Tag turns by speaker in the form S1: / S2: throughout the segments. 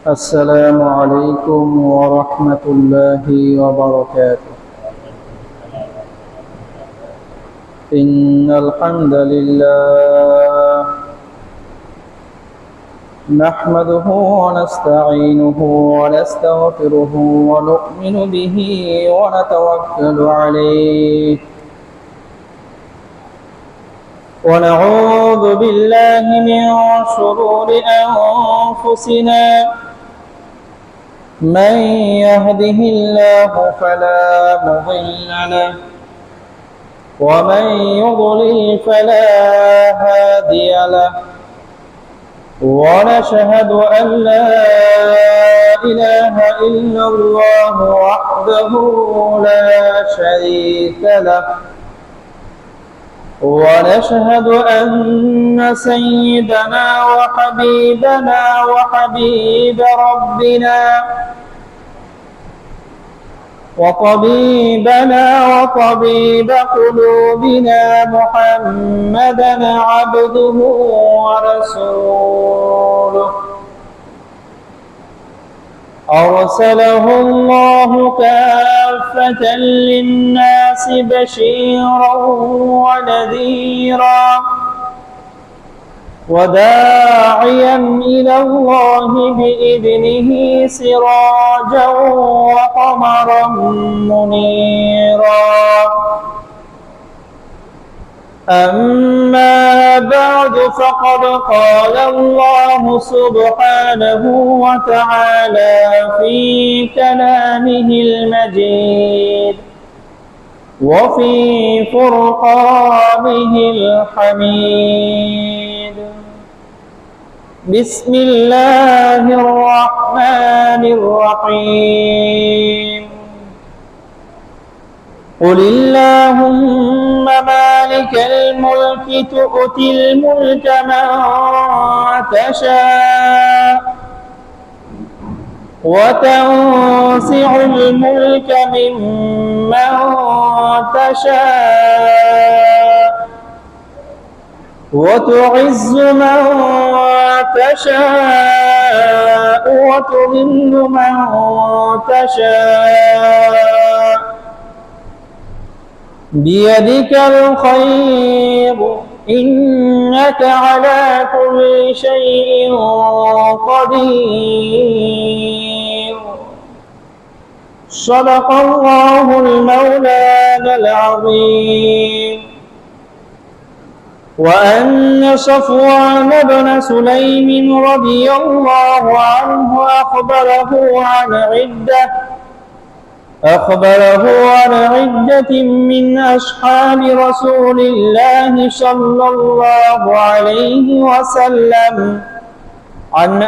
S1: السلام عليكم ورحمة الله وبركاته. إن الحمد لله نحمده ونستعينه ونستغفره ونؤمن به ونتوكل عليه ونعوذ بالله من شرور أنفسنا من يهده الله فلا مضل له ومن يضلل فلا هادي له ونشهد أن لا إله إلا الله وحده لا شريك له ونشهد أن سيدنا وحبيبنا وحبيب ربنا وطبيبنا وطبيب قلوبنا محمدا عبده ورسوله أرسله الله كافة للناس بشيرا ونذيرا وداعيا إلى الله بإذنه سراجا وقمرا منيرا أما بعد فقد قال الله سبحانه وتعالى في كلامه المجيد وفي فرقانه الحميد بسم الله الرحمن الرحيم قل اللهم مالك الملك تؤتي الملك من تشاء وتنزع الملك ممن تشاء وتعز من تشاء وتذل من تشاء بيدك الخير إنك على كل شيء قدير صدق الله المولانا العظيم. وأن صفوان بن سليم رضي الله عنه أخبره عن عدة من أصحاب رسول الله صلى الله عليه وسلم عن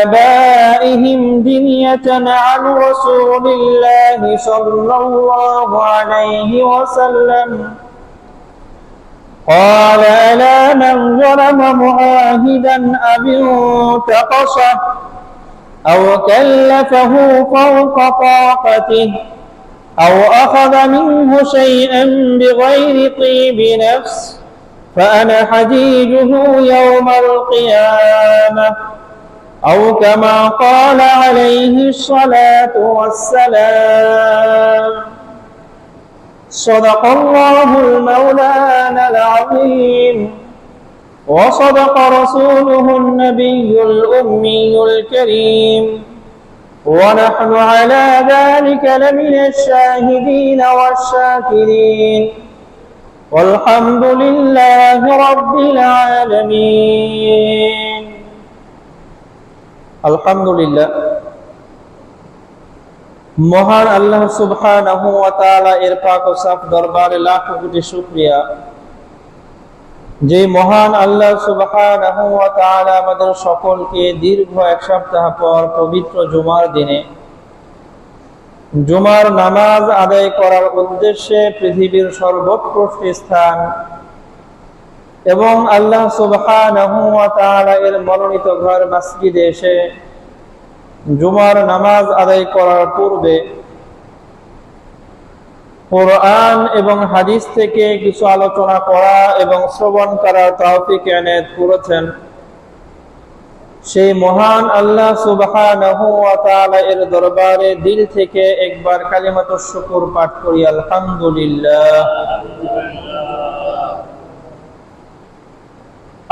S1: آبائهم دنية عن رسول الله صلى الله عليه وسلم قال ألا من ظلم معاهدا أو انتقصه أو كلفه فوق طاقته أو أخذ منه شيئا بغير طيب نفس فأنا حجيجه يوم القيامة أو كما قال عليه الصلاة والسلام. صدق الله المولانا العظيم وصدق رسوله النبي الأمي الكريم ونحن على ذلك لمن الشاهدين والشاكرين والحمد لله رب العالمين. الحمد لله মহান আল্লাহ সুবহানাহু ওয়া তাআলা এর পাক ও সাফ দরবারে লাখ কোটি শুকরিয়া যে মহান আল্লাহ সুবহানাহু ওয়া তাআলা আমাদের সকলকে দীর্ঘ এক সপ্তাহ পর পবিত্র জুমার দিনে জুমার নামাজ আদায় করার উদ্দেশ্যে পৃথিবীর সর্বোৎকৃষ্ট স্থান এবং আল্লাহ সুবহানাহু ওয়া তাআলা এর মনোনীত ঘর মসজিদে এসে জুমার নামাজ আদায় করার পূর্বে কোরআন এবং হাদিস থেকে কিছু আলোচনা করা এবং শ্রবণ করার তৌফিক এনায়েত করেছেন। সেই মহান আল্লাহ সুবহানাহু ওয়া তাআলা এর দরবারে দিল থেকে একবার কালিমাতুশ শুকর পাঠ করি, আলহামদুলিল্লাহ।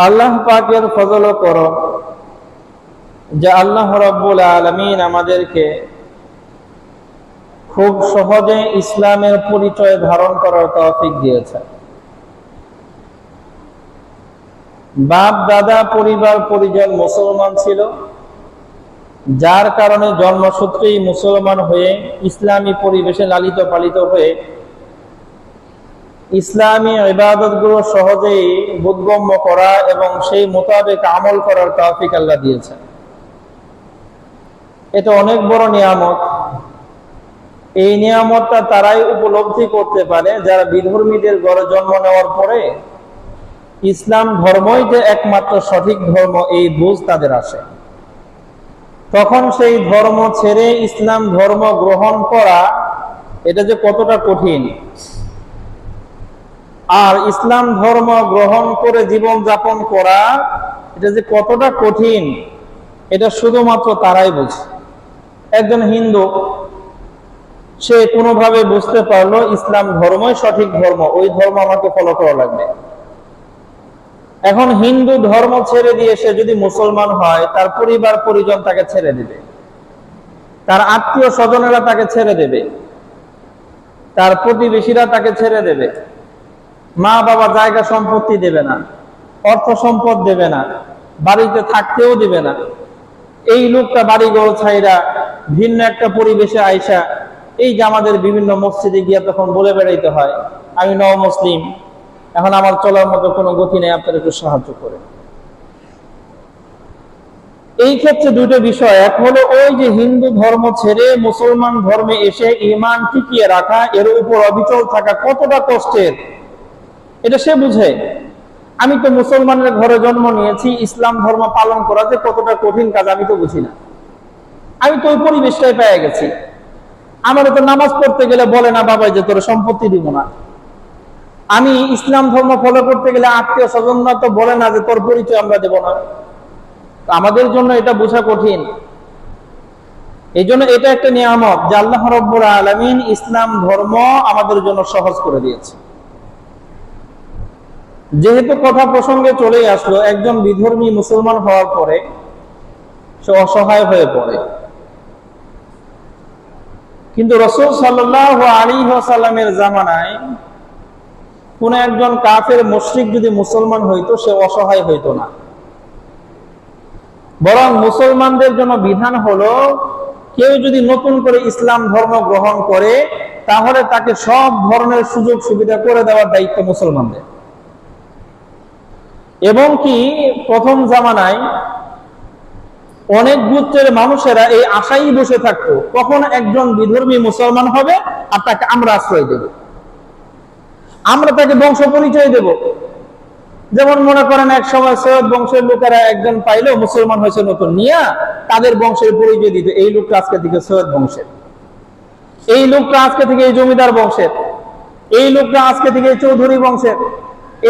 S1: আল্লাহ পাকের ফজল ও করম যে আল্লাহ রাব্বুল আলামিন আমাদেরকে খুব সহজে ইসলামের পরিচয় ধারণ করার তৌফিক দিয়েছেন। বাপ দাদা পরিবার পরিজন মুসলমান ছিল, যার কারণে জন্মসূত্রেই মুসলমান হয়ে ইসলামী পরিবেশে লালিত পালিত হয়ে ইসলামী ইবাদতগুলো সহজেই বোধগম্য করা এবং সেই মোতাবেক আমল করার তৌফিক আল্লাহ দিয়েছেন। এটা অনেক বড় নিয়ামত। এই নিয়ামতটা তারাই উপলব্ধি করতে পারে যারা বিধর্মীদের ঘরে জন্ম নেওয়ার পরে ইসলাম ধর্মই যে একমাত্র সঠিক ধর্ম এই বুঝ তাদের আসে। তখন সেই ধর্ম ছেড়ে ইসলাম ধর্ম গ্রহণ করা এটা যে কতটা কঠিন, আর ইসলাম ধর্ম গ্রহণ করে জীবন যাপন করা এটা যে কতটা কঠিন, এটা শুধুমাত্র তারাই বুঝে। একজন হিন্দু সে কোনোভাবে বুঝতে পারলো ইসলাম ধর্মই সঠিক ধর্ম, ওই ধর্ম আমাকে ফলো করা লাগবে। এখন হিন্দু ধর্ম ছেড়ে দিয়ে সে যদি মুসলমান হয়, তার পরিবার পরিজন তাকে ছেড়ে দেবে, তার আত্মীয় স্বজনেরা তাকে ছেড়ে দেবে, তার প্রতিবেশীরা তাকে ছেড়ে দেবে, মা বাবা জায়গা সম্পত্তি দেবে না, অর্থ সম্পদ দেবে না, বাড়িতে থাকতেও দিবে না। এই লোকটা বাড়ি ঘর ছাইরা ভিন্ন একটা পরিবেশে আইসা এই যে আমাদের বিভিন্ন মসজিদে গিয়া তখন বলে বেড়াইতে হয়, আমি নও মুসলিম, এখন আমার চলার মতো কোনো গতি নেই, আপনারা একটু সাহায্য করে। এই ক্ষেত্রে দুটো বিষয়, এক হলো ওই যে হিন্দু ধর্ম ছেড়ে মুসলমান ধর্মে এসে ঈমান টিকিয়ে রাখা, এর উপর অবিচল থাকা কতটা কষ্টের এটা সে বুঝে। আমি তো মুসলমানের ঘরে জন্ম নিয়েছি, ইসলাম ধর্ম পালন করা যে কতটা কঠিন কাজ আমি তো বুঝি না। আমি তো ওই পরিবেশটাই পেয়ে গেছি। আমার তো নামাজ পড়তে গেলে বলে না বাবা যে তোর সম্পত্তি দিব না। আমি ইসলাম ধর্ম ফলো করতে গেলে আত্মীয় স্বজনরা তো বলে না যে তোর পরিচয় আমরা দেব না। আমাদের জন্য এটা বোঝা কঠিন। এই জন্য এটা একটা নিয়ামত যে আল্লাহ রাব্বুল আলামিন ইসলাম ধর্ম আমাদের জন্য সহজ করে দিয়েছে। যেহেতু কথা প্রসঙ্গে চলে আসলো, একজন বিধর্মী মুসলমান হওয়ার পরে সে অসহায় হয়ে পড়ে, কিন্তু রাসূল সাল্লাল্লাহু আলাইহি ওয়াসাল্লামের জামানায় কোন একজন কাফের মুশরিক যদি মুসলমান হইতো সে অসহায় হইতো না, বরং মুসলমানদের জন্য বিধান হলো কেউ যদি নতুন করে ইসলাম ধর্ম গ্রহণ করে তাহলে তাকে সব ধরনের সুযোগ সুবিধা করে দেওয়ার দায়িত্ব মুসলমানদের। এবং কি প্রথম জামানায় অনেক গোত্রের মানুষেরা এই আশাই বসে থাকতো কখন একজন বিধর্মী মুসলমান হবে আর তাকে আমরা আশ্রয় দেব, আমরা তাকে বংশ পরিচয় দেব। যেমন মনে করেন এক সময় সৈয়দ বংশের লোকেরা একজন পাইলো মুসলমান হয়েছে নতুন, নিয়া তাদের বংশের পরিচয় দিত, এই লোকটা আজকে থেকে সৈয়দ বংশের, এই লোকটা আজকে থেকে এই জমিদার বংশের, এই লোকটা আজকে থেকে চৌধুরী বংশের,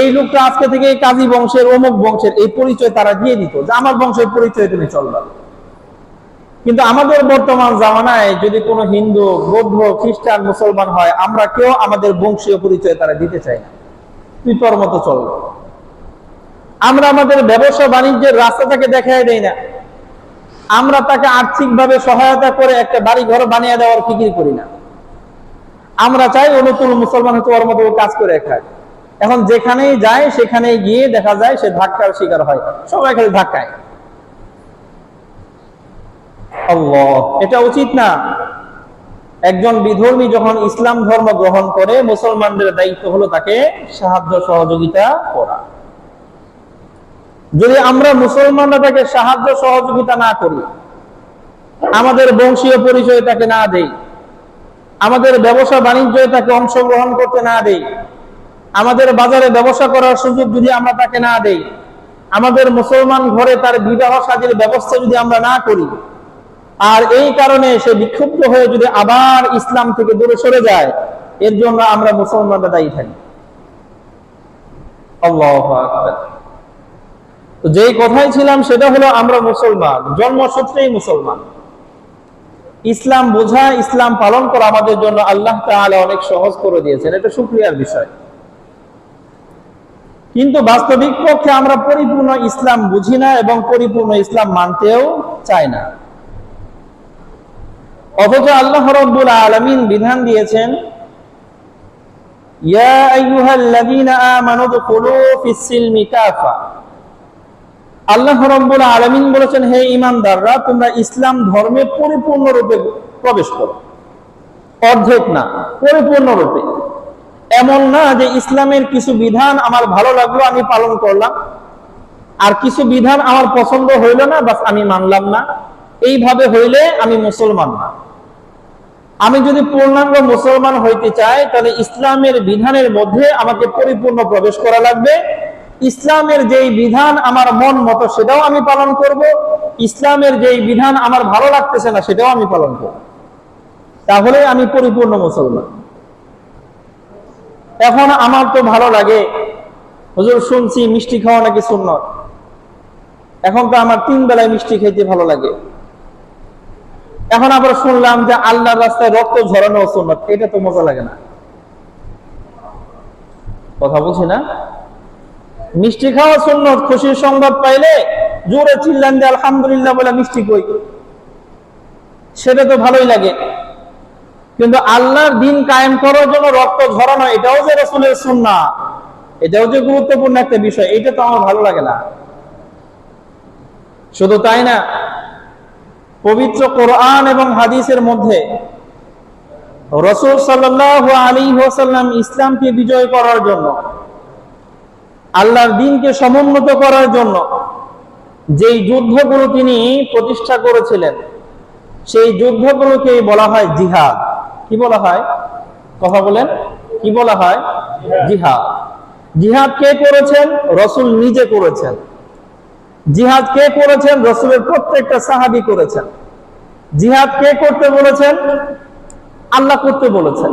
S1: এই লোকটা আজকে থেকে কাজী বংশের, অমুক বংশের, এই পরিচয় তারা দিয়ে দিত যে আমার বংশের পরিচয় তুমি চলবা। কিন্তু আমাদের বর্তমান জামানায় যদি কোনো হিন্দু, বৌদ্ধ, খ্রিস্টান, মুসলমান হয়, আমরা কেউ আমাদের বংশীয় পরিচয় তারা দিতে চাই না, তুই তোর মতো চল। আমরা আমাদের ব্যবসা বাণিজ্যের রাস্তাটাকে দেখাই দেই না, আমরা তাকে আর্থিকভাবে সহায়তা করে একটা বাড়ি ঘর বানিয়ে দেওয়ার ফিকির করি না। আমরা চাই অনুকূল মুসলমান হতে ওর মতো কাজ করে খায়। এখন যেখানেই যায় সেখানেই গিয়ে দেখা যায় সে ধাক্কার শিকার হয়, সবাই খালি ধাক্কায়। আল্লাহ, এটা উচিত না। একজন বিধর্মী যখন ইসলাম ধর্ম গ্রহণ করে মুসলমানদের দায়িত্ব হলো তাকে সাহায্য সহযোগিতা করা। যদি আমরা মুসলমানরা তাকে সাহায্য সহযোগিতা না করি, আমাদের বংশীয় পরিচয় তাকে না দেই, আমাদের ব্যবসা বাণিজ্যে তাকে অংশগ্রহণ করতে না দেই, আমাদের বাজারে ব্যবসা করার সুযোগ যদি আমরা তাকে না দেই, আমাদের মুসলমান ঘরে তার বিবাহ শাদীর ব্যবস্থা যদি আমরা না করি, আর এই কারণে সে বিক্ষুব্ধ হয়ে যদি আবার ইসলাম থেকে দূরে সরে যায়, এর জন্য আমরা মুসলমানরা দায়ী থাকি। আল্লাহু আকবার। তো যেই কথাই ছিলাম সেটা হলো আমরা মুসলমান, জন্মসূত্রেই মুসলমান। ইসলাম বোঝা, ইসলাম পালন করা আমাদের জন্য আল্লাহ তাআলা অনেক সহজ করে দিয়েছেন, এটা শুকরিয়ার বিষয়। কিন্তু বাস্তবিক পক্ষে আমরা পরিপূর্ণ ইসলাম বুঝি না এবং পরিপূর্ণ ইসলাম মানতেও চাই না। অথচ আল্লাহ রাব্বুল আলামিন বিধান দিয়েছেন, ইয়া আইয়ুহাল্লাযীনা আমানু দুখুলু ফিস-সিলমি কাফা। আল্লাহ রাব্বুল আলামিন বলেছেন, হে ঈমানদাররা, তোমরা ইসলাম ধর্মে পরিপূর্ণরূপে প্রবেশ করো। অর্ধেক না, পরিপূর্ণরূপে। এমন না যে ইসলামের কিছু বিধান আমার ভালো লাগলো, আমি পালন করলাম, আর কিছু বিধান আমার পছন্দ হইল না, বাস আমি মানলাম না। এইভাবে হইলে আমি মুসলমান না। আমি যদি পূর্ণাঙ্গ মুসলমান হইতে চাই, তাহলে ইসলামের বিধানের মধ্যে আমাকে পরিপূর্ণ প্রবেশ করা লাগবে। ইসলামের যেই বিধান আমার মন মতো সেটাও আমি পালন করব, ইসলামের যেই বিধান আমার ভালো লাগতেছে না সেটাও আমি পালন করব, তাহলে আমি পরিপূর্ণ মুসলমান। এখন আমার তো ভালো লাগে, হুজুর শুনছি মিষ্টি খাওয়া নাকি সুন্নত। এখন তো আমার 3 বেলায় মিষ্টি খেতে ভালো লাগে। এখন আবার শুনলাম যে আল্লাহর রাস্তায় রক্ত ঝরানো সুন্নত, এটা তো মজা লাগে না। কথা বলছি না? মিষ্টি খাওয়া সুন্নত, খুশির সংবাদ পাইলে জোরে চিল্লান দিয়ে আলহামদুলিল্লাহ বলে মিষ্টি কই, সেটা তো ভালোই লাগে। কিন্তু আল্লাহর দ্বীন কায়েম করার জন্য রক্ত ঝরানো, এটাও যে রাসূলের সুন্নাহ, এটাও যে গুরুত্বপূর্ণ একটা বিষয়, এটা তো আমার ভালো লাগে না। শুধু তাই না, পবিত্র কোরআন এবং হাদিসের মধ্যে রাসূল সাল্লাল্লাহু আলাইহি ওয়াসাল্লাম ইসলামকে বিজয় করার জন্য, আল্লাহর দ্বীনকে সমুন্নত করার জন্য যেই যুদ্ধগুলো তিনি প্রতিষ্ঠা করেছিলেন, সেই যুদ্ধগুলোকে বলা হয় জিহাদ। কি বলা হয়? কথা বলেন, কি বলা হয়? জিহাদ। জিহাদ কে করেছেন? রাসূল নিজে করেছেন। জিহাদ কে করেছেন? রাসূলের প্রত্যেকটা সাহাবী করেছেন। জিহাদ কে করতে বলেছেন? আল্লাহ করতে বলেছেন।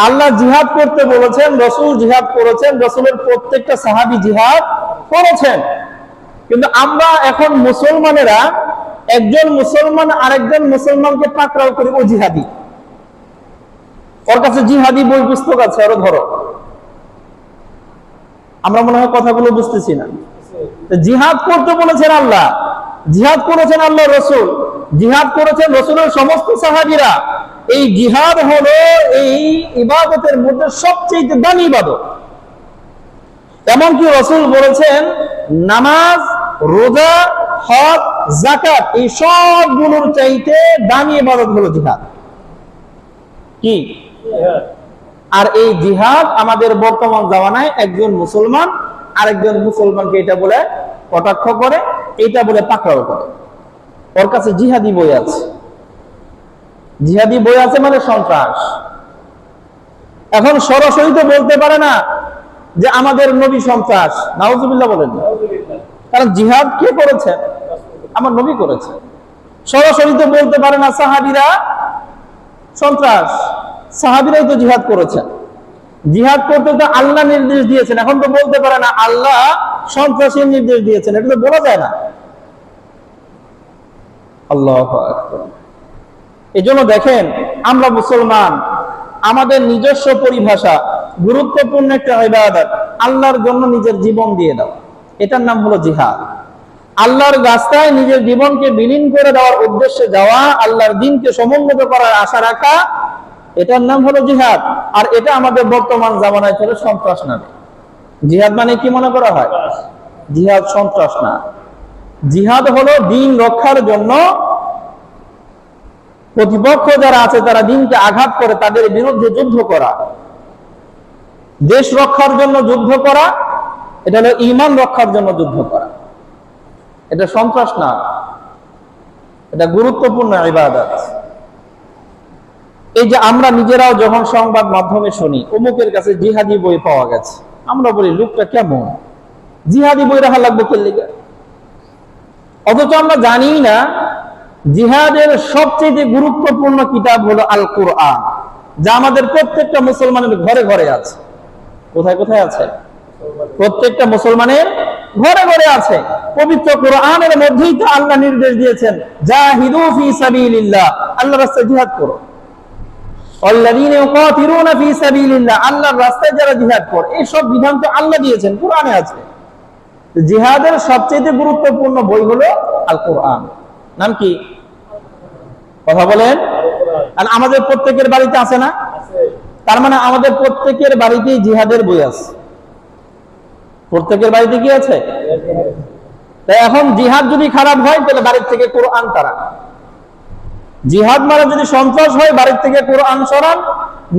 S1: আল্লাহ জিহাদ করতে বলেছেন, রাসূল জিহাদ করেছেন, রাসূলের প্রত্যেকটা সাহাবী জিহাদ করেছেন। কিন্তু আমরা এখন মুসলমানেরা, একজন মুসলমান আরেকজন মুসলমানকে পাকড়াও করি, ও জিহাদি, ওর কাছে জিহাদি বই পুস্তক আছে, আরো ধরো। আমরা মনে হয় কথাগুলো বুঝতেছি না। জিহাদ করতে বলেছেন আল্লাহ, জিহাদ করেছেন আল্লাহ রাসূল, জিহাদ করেছেন রাসূলের সমস্ত সাহাবীরা। এই জিহাদ হলো এই ইবাদতের মধ্যে সবচেয়ে দামি ইবাদত। এমনকি রাসূল বলেছেন, নামাজ, রোজা, হজ, যাকাত, এই সবগুলোর চাইতে দামি ইবাদত হলো জিহাদ। কি? আর এই জিহাদ আমাদের বর্তমান জামানায় একজন মুসলমান আরেকজন মুসলমানকে এটা বলে কটাক্ষ করে, এটা বলে পাকড়াও করে। ওর কাছে জিহাদি বই আছে। জিহাদি বই আছে মানে সন্ত্রাস। এখন সরাসরি তো বলতে পারে না যে আমাদের নবী সন্ত্রাস, নাউজুবিল্লাহ বলেন, কারণ জিহাদ কে করেছে? আমার নবী করেছে। সরাসরি তো বলতে পারে না সাহাবীরা সন্ত্রাস, সাহাবীরাই তো জিহাদ করেছেন। জিহাদ করতে তো আল্লাহ নির্দেশ দিয়েছেন, এখন তো বলতে পারে না আল্লাহ সন্ত্রাসীর নির্দেশ দিয়েছেন, এটা তো বলা যায় না। আল্লাহু আকবার। এজন্য দেখেন, আমরা মুসলমান, আমাদের নিজস্ব পরিভাষা, গুরুত্বপূর্ণ একটা ইবাদত, আল্লাহর জন্য নিজের জীবন দিয়ে দেওয়া, এটার নাম হলো জিহাদ। আল্লাহর রাস্তায় নিজের জীবনকে বিলীন করে দেওয়ার উদ্দেশ্যে যাওয়া, আল্লাহর দ্বীনকে সমুন্নত করার আশা রাখা, এটার নাম হলো জিহাদ। আর এটা আমাদের বর্তমান জামানায় চলে সন্ত্রাস নামে। জিহাদ মানে কি মনে করা হয়? জিহাদ সন্ত্রাস না। জিহাদ হলো দ্বীন রক্ষার জন্য প্রতিপক্ষ যারা আছে তারা দ্বীনকে আঘাত করে তাদের বিরুদ্ধে যুদ্ধ করা, দেশ রক্ষার জন্য যুদ্ধ করা, এটা হলো ঈমান রক্ষার জন্য যুদ্ধ করা। এটা সন্ত্রাস না, এটা গুরুত্বপূর্ণ ইবাদত। এই যে আমরা নিজেরাও যখন সংবাদ মাধ্যমে শুনি অমুকের কাছে জিহাদি বই পাওয়া গেছে, আমরা বলি লোকটা কেমন, জিহাদি বই রাখা লাগবে কে লিগে? অথচ আমরা জানি না জিহাদের সবচেয়ে গুরুত্বপূর্ণ কিতাব হলো আল কোরআন, যা আমাদের প্রত্যেকটা মুসলমানের ঘরে ঘরে আছে। কোথায় কোথায় আছে? প্রত্যেকটা মুসলমানের ঘরে ঘরে আছে। পবিত্র কোরআনের মধ্যেই তো আল্লাহ নির্দেশ দিয়েছেন, জাহিদু ফি সাবিলিল্লাহ, আল্লাহর রাস্তায় জিহাদ করো। আল্লাযীনা ইউকাতিলুনা ফি সাবিলিল্লাহ, আল্লাহর রাস্তায় যারা জিহাদ করে, এই সব বিধান তো আল্লাহ দিয়েছেন, কোরআনে আছে। জিহাদের সবচেয়ে গুরুত্বপূর্ণ বই হলো আল কোরআন। নাম কি? কথা বলেন। আর আমাদের প্রত্যেকের বাড়িতে আছে না? তার মানে আমাদের প্রত্যেকের বাড়িতেই জিহাদের বই আছে। প্রত্যেকের বাড়িতে কি আছে? তাই এখন জিহাদ যদি খারাপ হয় তাহলে বাড়ির থেকে কোরআন তারা, জিহাদ মানে যদি সন্ত্রাস হয় বাড়ির থেকে কোরআন সরান,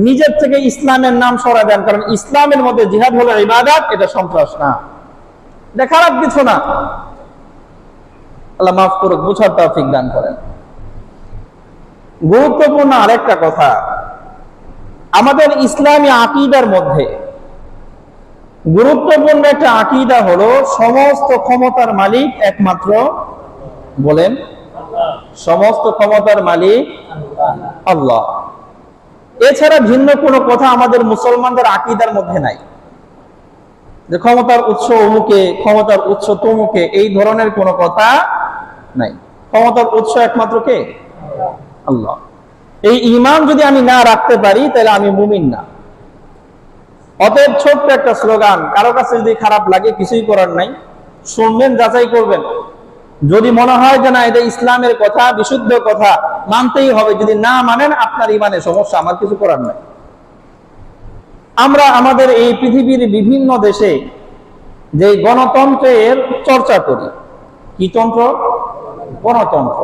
S1: নিজের থেকে ইসলামের নাম সরা দেন। কারণ ইসলামের মধ্যে জিহাদ হলো ইবাদত, এটা সন্ত্রাস না, এটা খারাপ কিছু না। আল্লাহ মাফ করুক, বুঝার তৌফিক দান করেন। গুরুত্বপূর্ণ আরেকটা কথা, আমাদের ইসলামী আকীদার মধ্যে গুরুত্বপূর্ণ একটা আকীদা হলো সমস্ত ক্ষমতার মালিক একমাত্র, বলেন, সমস্ত ক্ষমতার মালিক আল্লাহ। এছাড়া ভিন্ন কোনো কথা আমাদের মুসলমানদের আকীদার মধ্যে নাই, যে ক্ষমতার উৎস অমুকে, ক্ষমতার উৎস তমুকে, এই ধরনের কোনো কথা নাই। ক্ষমতার উৎস একমাত্র কে? আল্লাহ। এই ঈমান যদি আমি না রাখতে পারি তাহলে আমি মুমিন না। অতএব ছোট্ট একটা স্লোগান, কারো কাছে যদি খারাপ লাগে কিছুই করার নাই, শুনবেন, যাচাই করবেন। যদি মনে হয় যে না এটা ইসলামের কথা, বিশুদ্ধ কথা, মানতেই হবে। যদি না মানেন আপনার ঈমানে সমস্যা, আমার কিছু করার নাই। আমরা আমাদের এই পৃথিবীর বিভিন্ন দেশে যে গণতন্ত্রের চর্চা করি, কি তন্ত্র? গণতন্ত্র।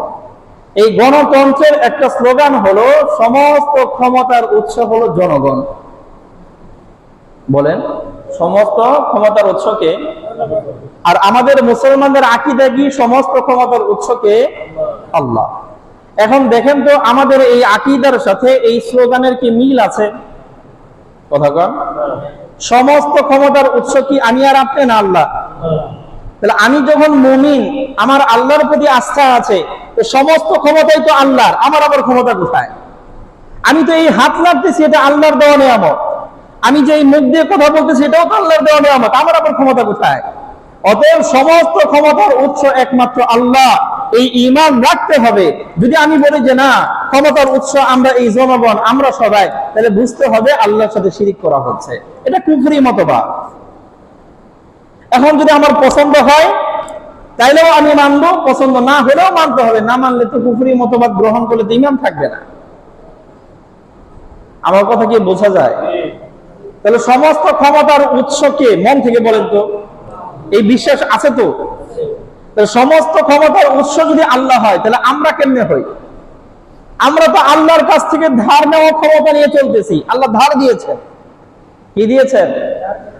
S1: এই গণতন্ত্রের একটা স্লোগান হলো সমস্ত ক্ষমতার উৎস হলো জনগণ। বলেন, সমস্ত ক্ষমতার উৎসকে। আর আমাদের মুসলমানদের আকীদা কি? সমস্ত ক্ষমতার উৎসকে আল্লাহ। এখন দেখেন তো আমাদের এই আকীদার সাথে এই স্লোগানের কি মিল আছে? কথা কন। সমস্ত ক্ষমতার উৎস কি আমি আর আপনি না আল্লাহ? তাহলে আমি যখন মুমিন, আমার আল্লাহর প্রতি আস্থা আছে, তো সমস্ত ক্ষমতাই তো আল্লাহর, আমার আবার ক্ষমতা কোথায়? আমি তো এই হাত নাড়তেছি, এটা আল্লাহর দেওয়া নিয়ামত। আমি যে এই মুখ দিয়ে কথা বলতেছি, এটাও তো আল্লাহর দেওয়া নিয়ামত, আমার আবার ক্ষমতা কোথায়? অতএব সমস্ত ক্ষমতার উৎস একমাত্র আল্লাহ, এই ঈমান রাখতে হবে। যদি আমি বলি যে না, ক্ষমতার উৎস আমরা এই জনগণ, আমরা সবাই, তাহলে বুঝতে হবে আল্লাহর সাথে শিরিক করা হচ্ছে, এটা কুফরি মতবাদ। এখন যদি আমার পছন্দ হয় তাইলেও আমি মানবো, পছন্দ না হলেও মানতে হবে। না মানলে তো কুফরি মতবাদ গ্রহণ করলে তো ঈমান থাকবে না। আমার কথা কি বোঝা যায়? তাহলে সমস্ত ক্ষমতার উৎসকে মন থেকে বলেন তো, এই বিশ্বাস আছে তো? তাহলে সমস্ত ক্ষমতার উৎস যদি আল্লাহ হয় তাহলে আমরা কেমনে হই? আমরা তো আল্লাহর কাছ থেকে ধার নেওয়া ক্ষমতা নিয়ে চলতেছি। আল্লাহ ধার দিয়েছেন। কি দিয়েছেন?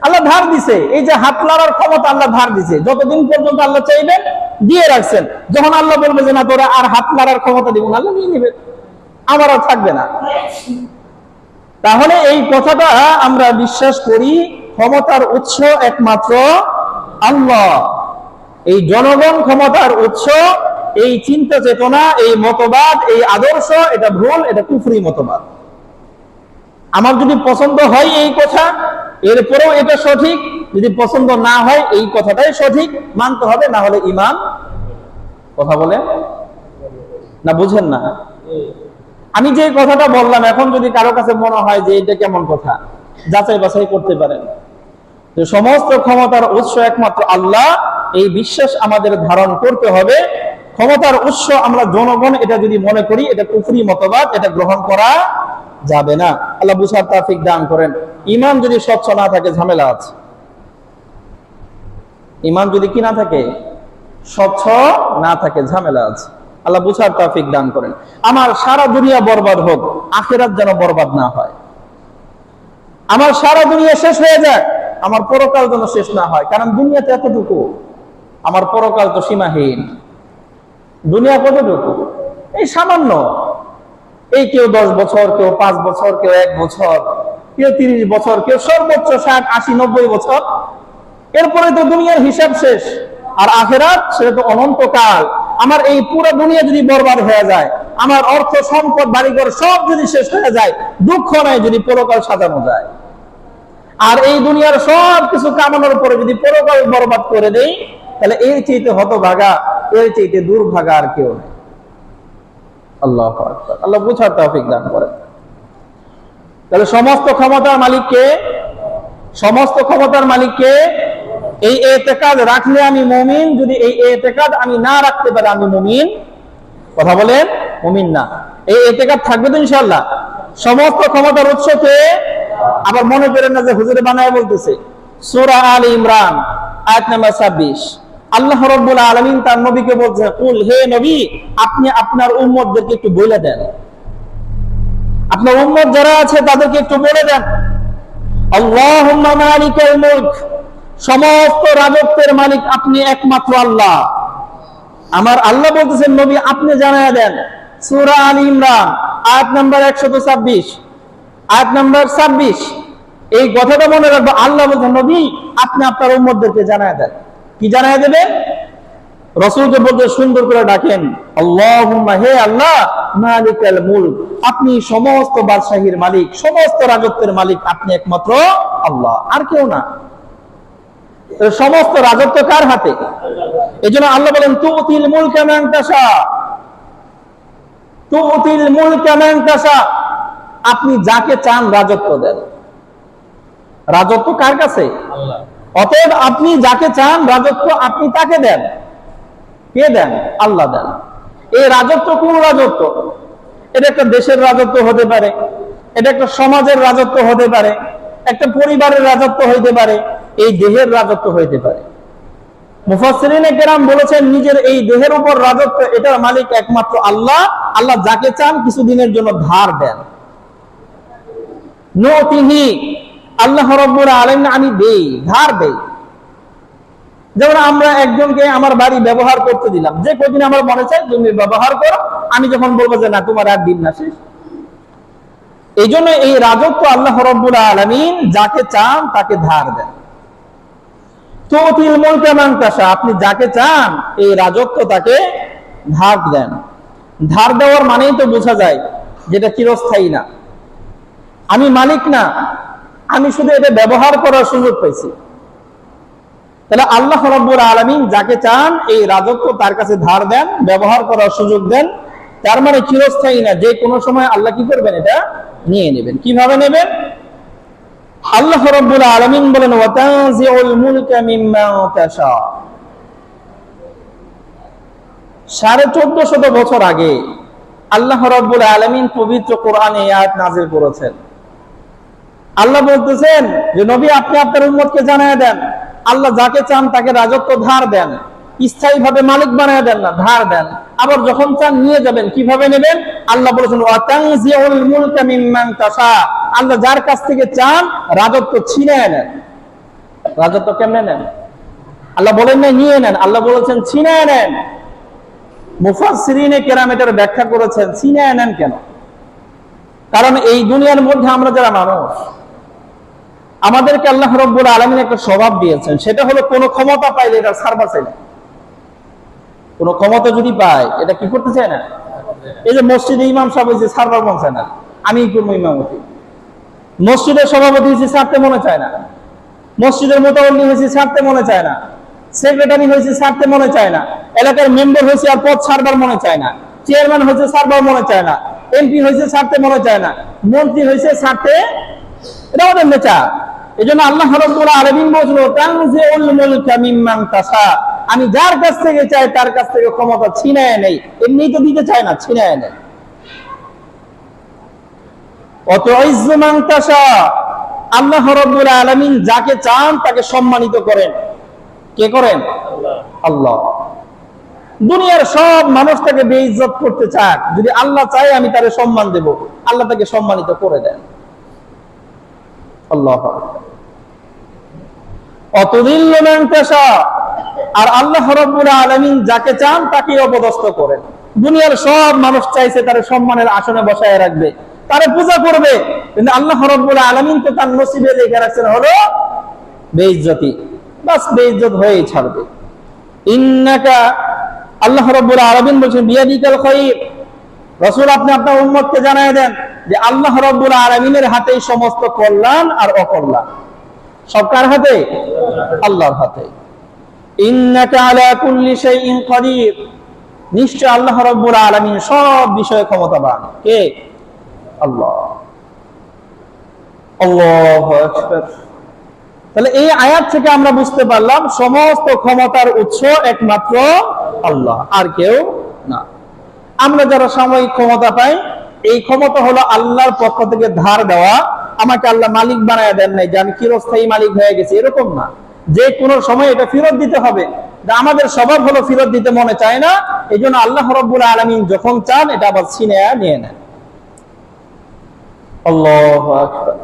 S1: আল্লাহ ধার দিছে। এই যে হাত লাড়ার ক্ষমতা আল্লাহ ধার দিছে, যতদিন পর্যন্ত আল্লাহ চাইবেন দিয়ে রাখছেন। যখন আল্লাহ বলবে যে না, তোরা আর হাত লাড়ার ক্ষমতা দিব না, আল্লাহ নিয়ে নেবে, আমার আর থাকবে না। তাহলে এই কথাটা আমরা বিশ্বাস করি, ক্ষমতার উৎস একমাত্র আল্লাহ। এই জনগণ ক্ষমতার উৎস, এই চিন্তা চেতনা, এই মতবাদ, এই আদর্শ, এটা ভুল, এটা কুফরি মতবাদ। আমার যদি পছন্দ হয় এই কথা, এরপরেও এটা সঠিক। যদি পছন্দ না হয় এই কথাটাই সঠিক, মানতে হবে, না হলে ঈমান। কথা বলে না, বুঝেন না? আমি যে কথাটা বললাম, এখন যদি কারো কাছে মনে হয় যে এটা কেমন কথা, যাচাই বাছাই করতে পারেন। যে সমস্ত ক্ষমতার উৎস একমাত্র আল্লাহ, এই বিশ্বাস আমাদের ধারণ করতে হবে। ক্ষমতার উৎস আমরা জনগণ, এটা যদি মনে করি, এটা কুফরি মতবাদ, এটা গ্রহণ করা যাবে না। আল্লাহ বুঝার তৌফিক দান করেন। ঈমান যদি স্বচ্ছ না থাকে, ঝামেলা আছে। ঈমান যদি কি না থাকে, স্বচ্ছ না থাকে, ঝামেলা আছে। আল্লাহ বুঝার তৌফিক দান করেন। আমার সারা দুনিয়া বরবাদ হোক, আখিরাত যেন বরবাদ না হয়। আমার সারা দুনিয়া শেষ হয়ে যায়, আমার পরকাল যেন শেষ না হয়। কারণ দুনিয়াতে এতটুকু, আমার পরকাল তো সীমাহীন। দুনিয়া কতটুকু? এই সামান্য। এই কেউ 10 বছর, কেউ 5 বছর, কেউ 1 বছর, কেউ 30 বছর, কেউ সর্বোচ্চ 60, 80, 90 বছর। এরপরে তো দুনিয়ার হিসাব শেষ। আর আখিরাত সেটা তো অনন্তকাল। আমার এই পুরো দুনিয়া যদি বরবাদ হয়ে যায়, আমার অর্থ সম্পদ বাড়িঘর সব যদি শেষ হয়ে যায়, দুঃখ নাই যদি পরকাল সাজানো যায়। আর এই দুনিয়ার সব কিছু কামানোর পরে যদি পরকাল বরবাদ করে দেই, তাহলে এর চাইতে হতভাগা, এর চাইতে দুর্ভাগা আর কেউ নেই। আল্লাহু আকবার। আল্লাহ বুঝার তৌফিক দান করেন। তাহলে সমস্ত ক্ষমতার মালিককে, সমস্ত ক্ষমতার মালিককে। এই ইতিকাদ রাখলে আমি মুমিন, যদি এই ইতিকাদ আমি না রাখতে পারি আমি মুমিন। কথা বলেন, মুমিন না। এই ইতিকাদ থাকবে তো ইনশাআল্লাহ। সমস্ত ক্ষমতার উৎসকে আবার মনে করেন না যে হুজুরে বানায় বলতেছে। সূরা আলে ইমরান আয়াত নাম্বার 26, আল্লাহ রাব্বুল আলামিন তার নবীকে বলছেন, কুল, হে নবী, আপনি আপনার উম্মতদেরকে একটু বলে দেন, আপনার উম্মত যারা আছে তাদেরকে একটু বলে দেন, আল্লাহুম্মা মালিকাল মুলক, সমস্ত রাজত্বের মালিক আপনি একমাত্র আল্লাহ। আমার আল্লাহ বলতেছেন নবী আপনি জানায়া দেন। সূরা আলে ইমরান আয়াত নাম্বার 126, আয়াত নাম্বার 26, এই কথাটা মনে রাখবো। আল্লাহ বলছেন নবী আপনি আপনার উম্মতদেরকে জানায়া দেন। কি জানায়া দেবেন? রাসূলকে বলতে সুন্দর করে ডাকেন, আল্লাহুম্মা, হে আল্লাহ, মালিকাল মুলক, আপনি সমস্ত বাদশাহীর মালিক, সমস্ত রাজত্বের মালিক আপনি একমাত্র আল্লাহ, আর কেউ না। সমস্ত রাজত্ব কার হাতে? এজন্য আল্লাহ বলেন, তুতিল মুলকা মান তাশা, তুতিল মুলকা মান তাশা, আপনি যাকে চান রাজত্ব দেন। রাজত্ব কার কাছে? আল্লাহ। অতএব আপনি যাকে চান রাজত্ব আপনি তাকে দেন। কে দেন? আল্লাহ দেন। এই রাজত্ব কোন রাজত্ব? এটা একটা দেশের রাজত্ব হতে পারে, এটা একটা সমাজের রাজত্ব হতে পারে, একটা পরিবারের রাজত্ব হইতে পারে, এই দেহের রাজত্ব হইতে পারে। মুফাসসিরিনে কেরাম বলেছেন নিজের এই দেহের উপর রাজত্ব এটার মালিক একমাত্র আল্লাহ। আল্লাহ যাকে চান কিছুদিনের জন্য ধার দেন। নতিহি, আল্লাহ রাব্বুল আলামিন আমি দেই, ধার দেই। যেমন আমরা একজনকে আমার বাড়ি ব্যবহার করতে দিলাম, যে কদিন আমার মনে চাই তুমি ব্যবহার করো, আমি যখন বলবো যে না তোমার আর দিন না, শেষ। এই জন্য এই রাজত্ব আল্লাহ রাব্বুল আলামিন যাকে চান তাকে ধার দেন। তুতিল মুলকা মান তাশা, আপনি যাকে চান এই রাজত্ব তাকে ধার দেন। ধার দেওয়ার মানেই তো বোঝা যায় যেটা চিরস্থায়ী না। আমি মালিক না, আমি শুধু এটা ব্যবহার করার সুযোগ পাইছি। তাহলে আল্লাহ রাব্বুল আলামিন যাকে চান এই রাজত্ব তার কাছে ধার দেন, ব্যবহার করার সুযোগ দেন। তার মানে চিরস্থায়ী না, যে কোনো সময় আল্লাহ কি করবেন? এটা নিয়ে নেবেন। কিভাবে নেবেন? আল্লাহ রাব্বুল আলামিন বলেন, ওয়া তানজিউল মুলকা মিম্মান তাশা। 1450 বছর আগে আল্লাহ রাব্বুল আলামিন পবিত্র কোরআনে এই আয়াত নাযিল করেছেন। আল্লাহ বলতেছেন যে নবী আপনি আপনার উম্মতকে জানায় দেন, আল্লাহ যাকে চান তাকে রাজত্ব ধার দেন, স্থায়ীভাবে মালিক বানায় দেন না, ধার দেন। আবার যখন চান নিয়ে যাবেন। কিভাবে নেবেন? আল্লাহ বলেছেন, ওয়া তানজিউল মুলকা মিম্মান তাশা, আল্লাহ যার কাছ থেকে চান রাজত্ব ছিনিয়ে নেন। রাজত্ব কেমনে নেন? আল্লাহ বলেন না নিয়ে নেন, আল্লাহ বলেছেন ছিনিয়ে নেন। মুফাসসিরিনে কেরাম এটার ব্যাখ্যা করেছেন ছিনিয়ে নেন কেন? কারণ এই দুনিয়ার মধ্যে আমরা যারা মানুষ, আমাদেরকে আল্লাহ রাব্বুল আলামিন একটা স্বভাব দিয়েছেন, সেটা হলো কোনো ক্ষমতা পাইলে এটা ছাড়বা চাই না। কোনো ক্ষমতা যদি পায় এটা কি করতে চায় না। এই যে মসজিদে ইমাম সাহেব হয়েছে, ছাড়বার মন চায় না, আমি করবো ইমামতি। মসজিদের সভাপতি হয়েছে, ছাড়তে মনে চায় না। মসজিদের মুতাওয়াল্লি হয়েছে, ছাড়তে মনে চায় না। সেক্রেটারি হয়েছে, ছাড়তে মনে চায় না। এলাকার মেম্বার হয়েছে, আর পদ ছাড়বার মনে চায় না। চেয়ারম্যান হয়েছে, ছাড়বার মনে চায় না। এমপি হয়েছে, ছাড়তে মনে চায় না। মন্ত্রী হয়েছে, ছাড়তে, এটা ওদের নেচার। এই জন্য আল্লাহ রাব্বুল আলামিন বলেছেন, তানজিউল মুলকা মিম্মান তাশা, আমি যার কাছ থেকে চাই তার কাছ থেকে ক্ষমতা ছিনায় নেই। এমনি তো দিতে চায় না, ছিনায় নেই। ওয়াতুইজ্জু মান তাশা, আল্লাহ রাব্বুল আলামিন যাকে চান তাকে সম্মানিত করেন। কে করেন? আল্লাহ। দুনিয়ার সব মানুষ তাকে বেইজ্জত করতে চায়, যদি আল্লাহ চায় আমি তারে সম্মান দেব, আল্লাহ তাকে সম্মানিত করে দেন। আল্লাহ। অতুযিল্লু মান তাশা, আর আল্লাহ রাব্বুল আলামিন যাকে চান তাকে অপদস্থ করেন। দুনিয়ার সব মানুষ চাইছে তারে সম্মানের আসনে বসায় রাখবে, তারে পূজা করবে, কিন্তু আল্লাহ রাব্বুল আলামিন তো তার নসিবে লেখা রাখছেন হলো বেইজ্জতি। বাস বেইজ্জত হয়েই ছাড়বে। ইন্নাকা, আল্লাহ রাব্বুল আলামিন বলেন বিয়াদিকাল খায়র, রাসূল আপনি আপনার উম্মতকে জানায় দেন যে আল্লাহ রাব্বুল আলামিনের হাতেই সমস্ত কল্যাণ আর অকল্যাণ। সব কার হাতে? আল্লাহর হাতে। ইন্নাকা আলা কুল্লি শাইইন কাদির, নিশ্চয় আল্লাহ রাব্বুল আলামিন সব বিষয়ে ক্ষমতাবান। কে? আল্লাহ। আল্লাহু আকবার। তাহলে এই আয়াত থেকে আমরা বুঝতে পারলাম সমস্ত ক্ষমতার উৎস একমাত্র আল্লাহ, আর কেউ না। আমরা যারা সাময়িক ক্ষমতা পাই, এই ক্ষমতা হলো আল্লাহর পক্ষ থেকে ধার দেওয়া। আমাকে আল্লাহ মালিক বানায় দেন নাই যে আমি চিরস্থায়ী মালিক হয়ে গেছি, এরকম না। যে কোনো সময় এটা ফেরত দিতে হবে। আমাদের স্বভাব হলো ফেরত দিতে মনে চায় না, এই জন্য আল্লাহ রাব্বুল আলামিন যখন চান এটা আবার ছিনে নিয়ে নেন। আল্লাহু আকবার।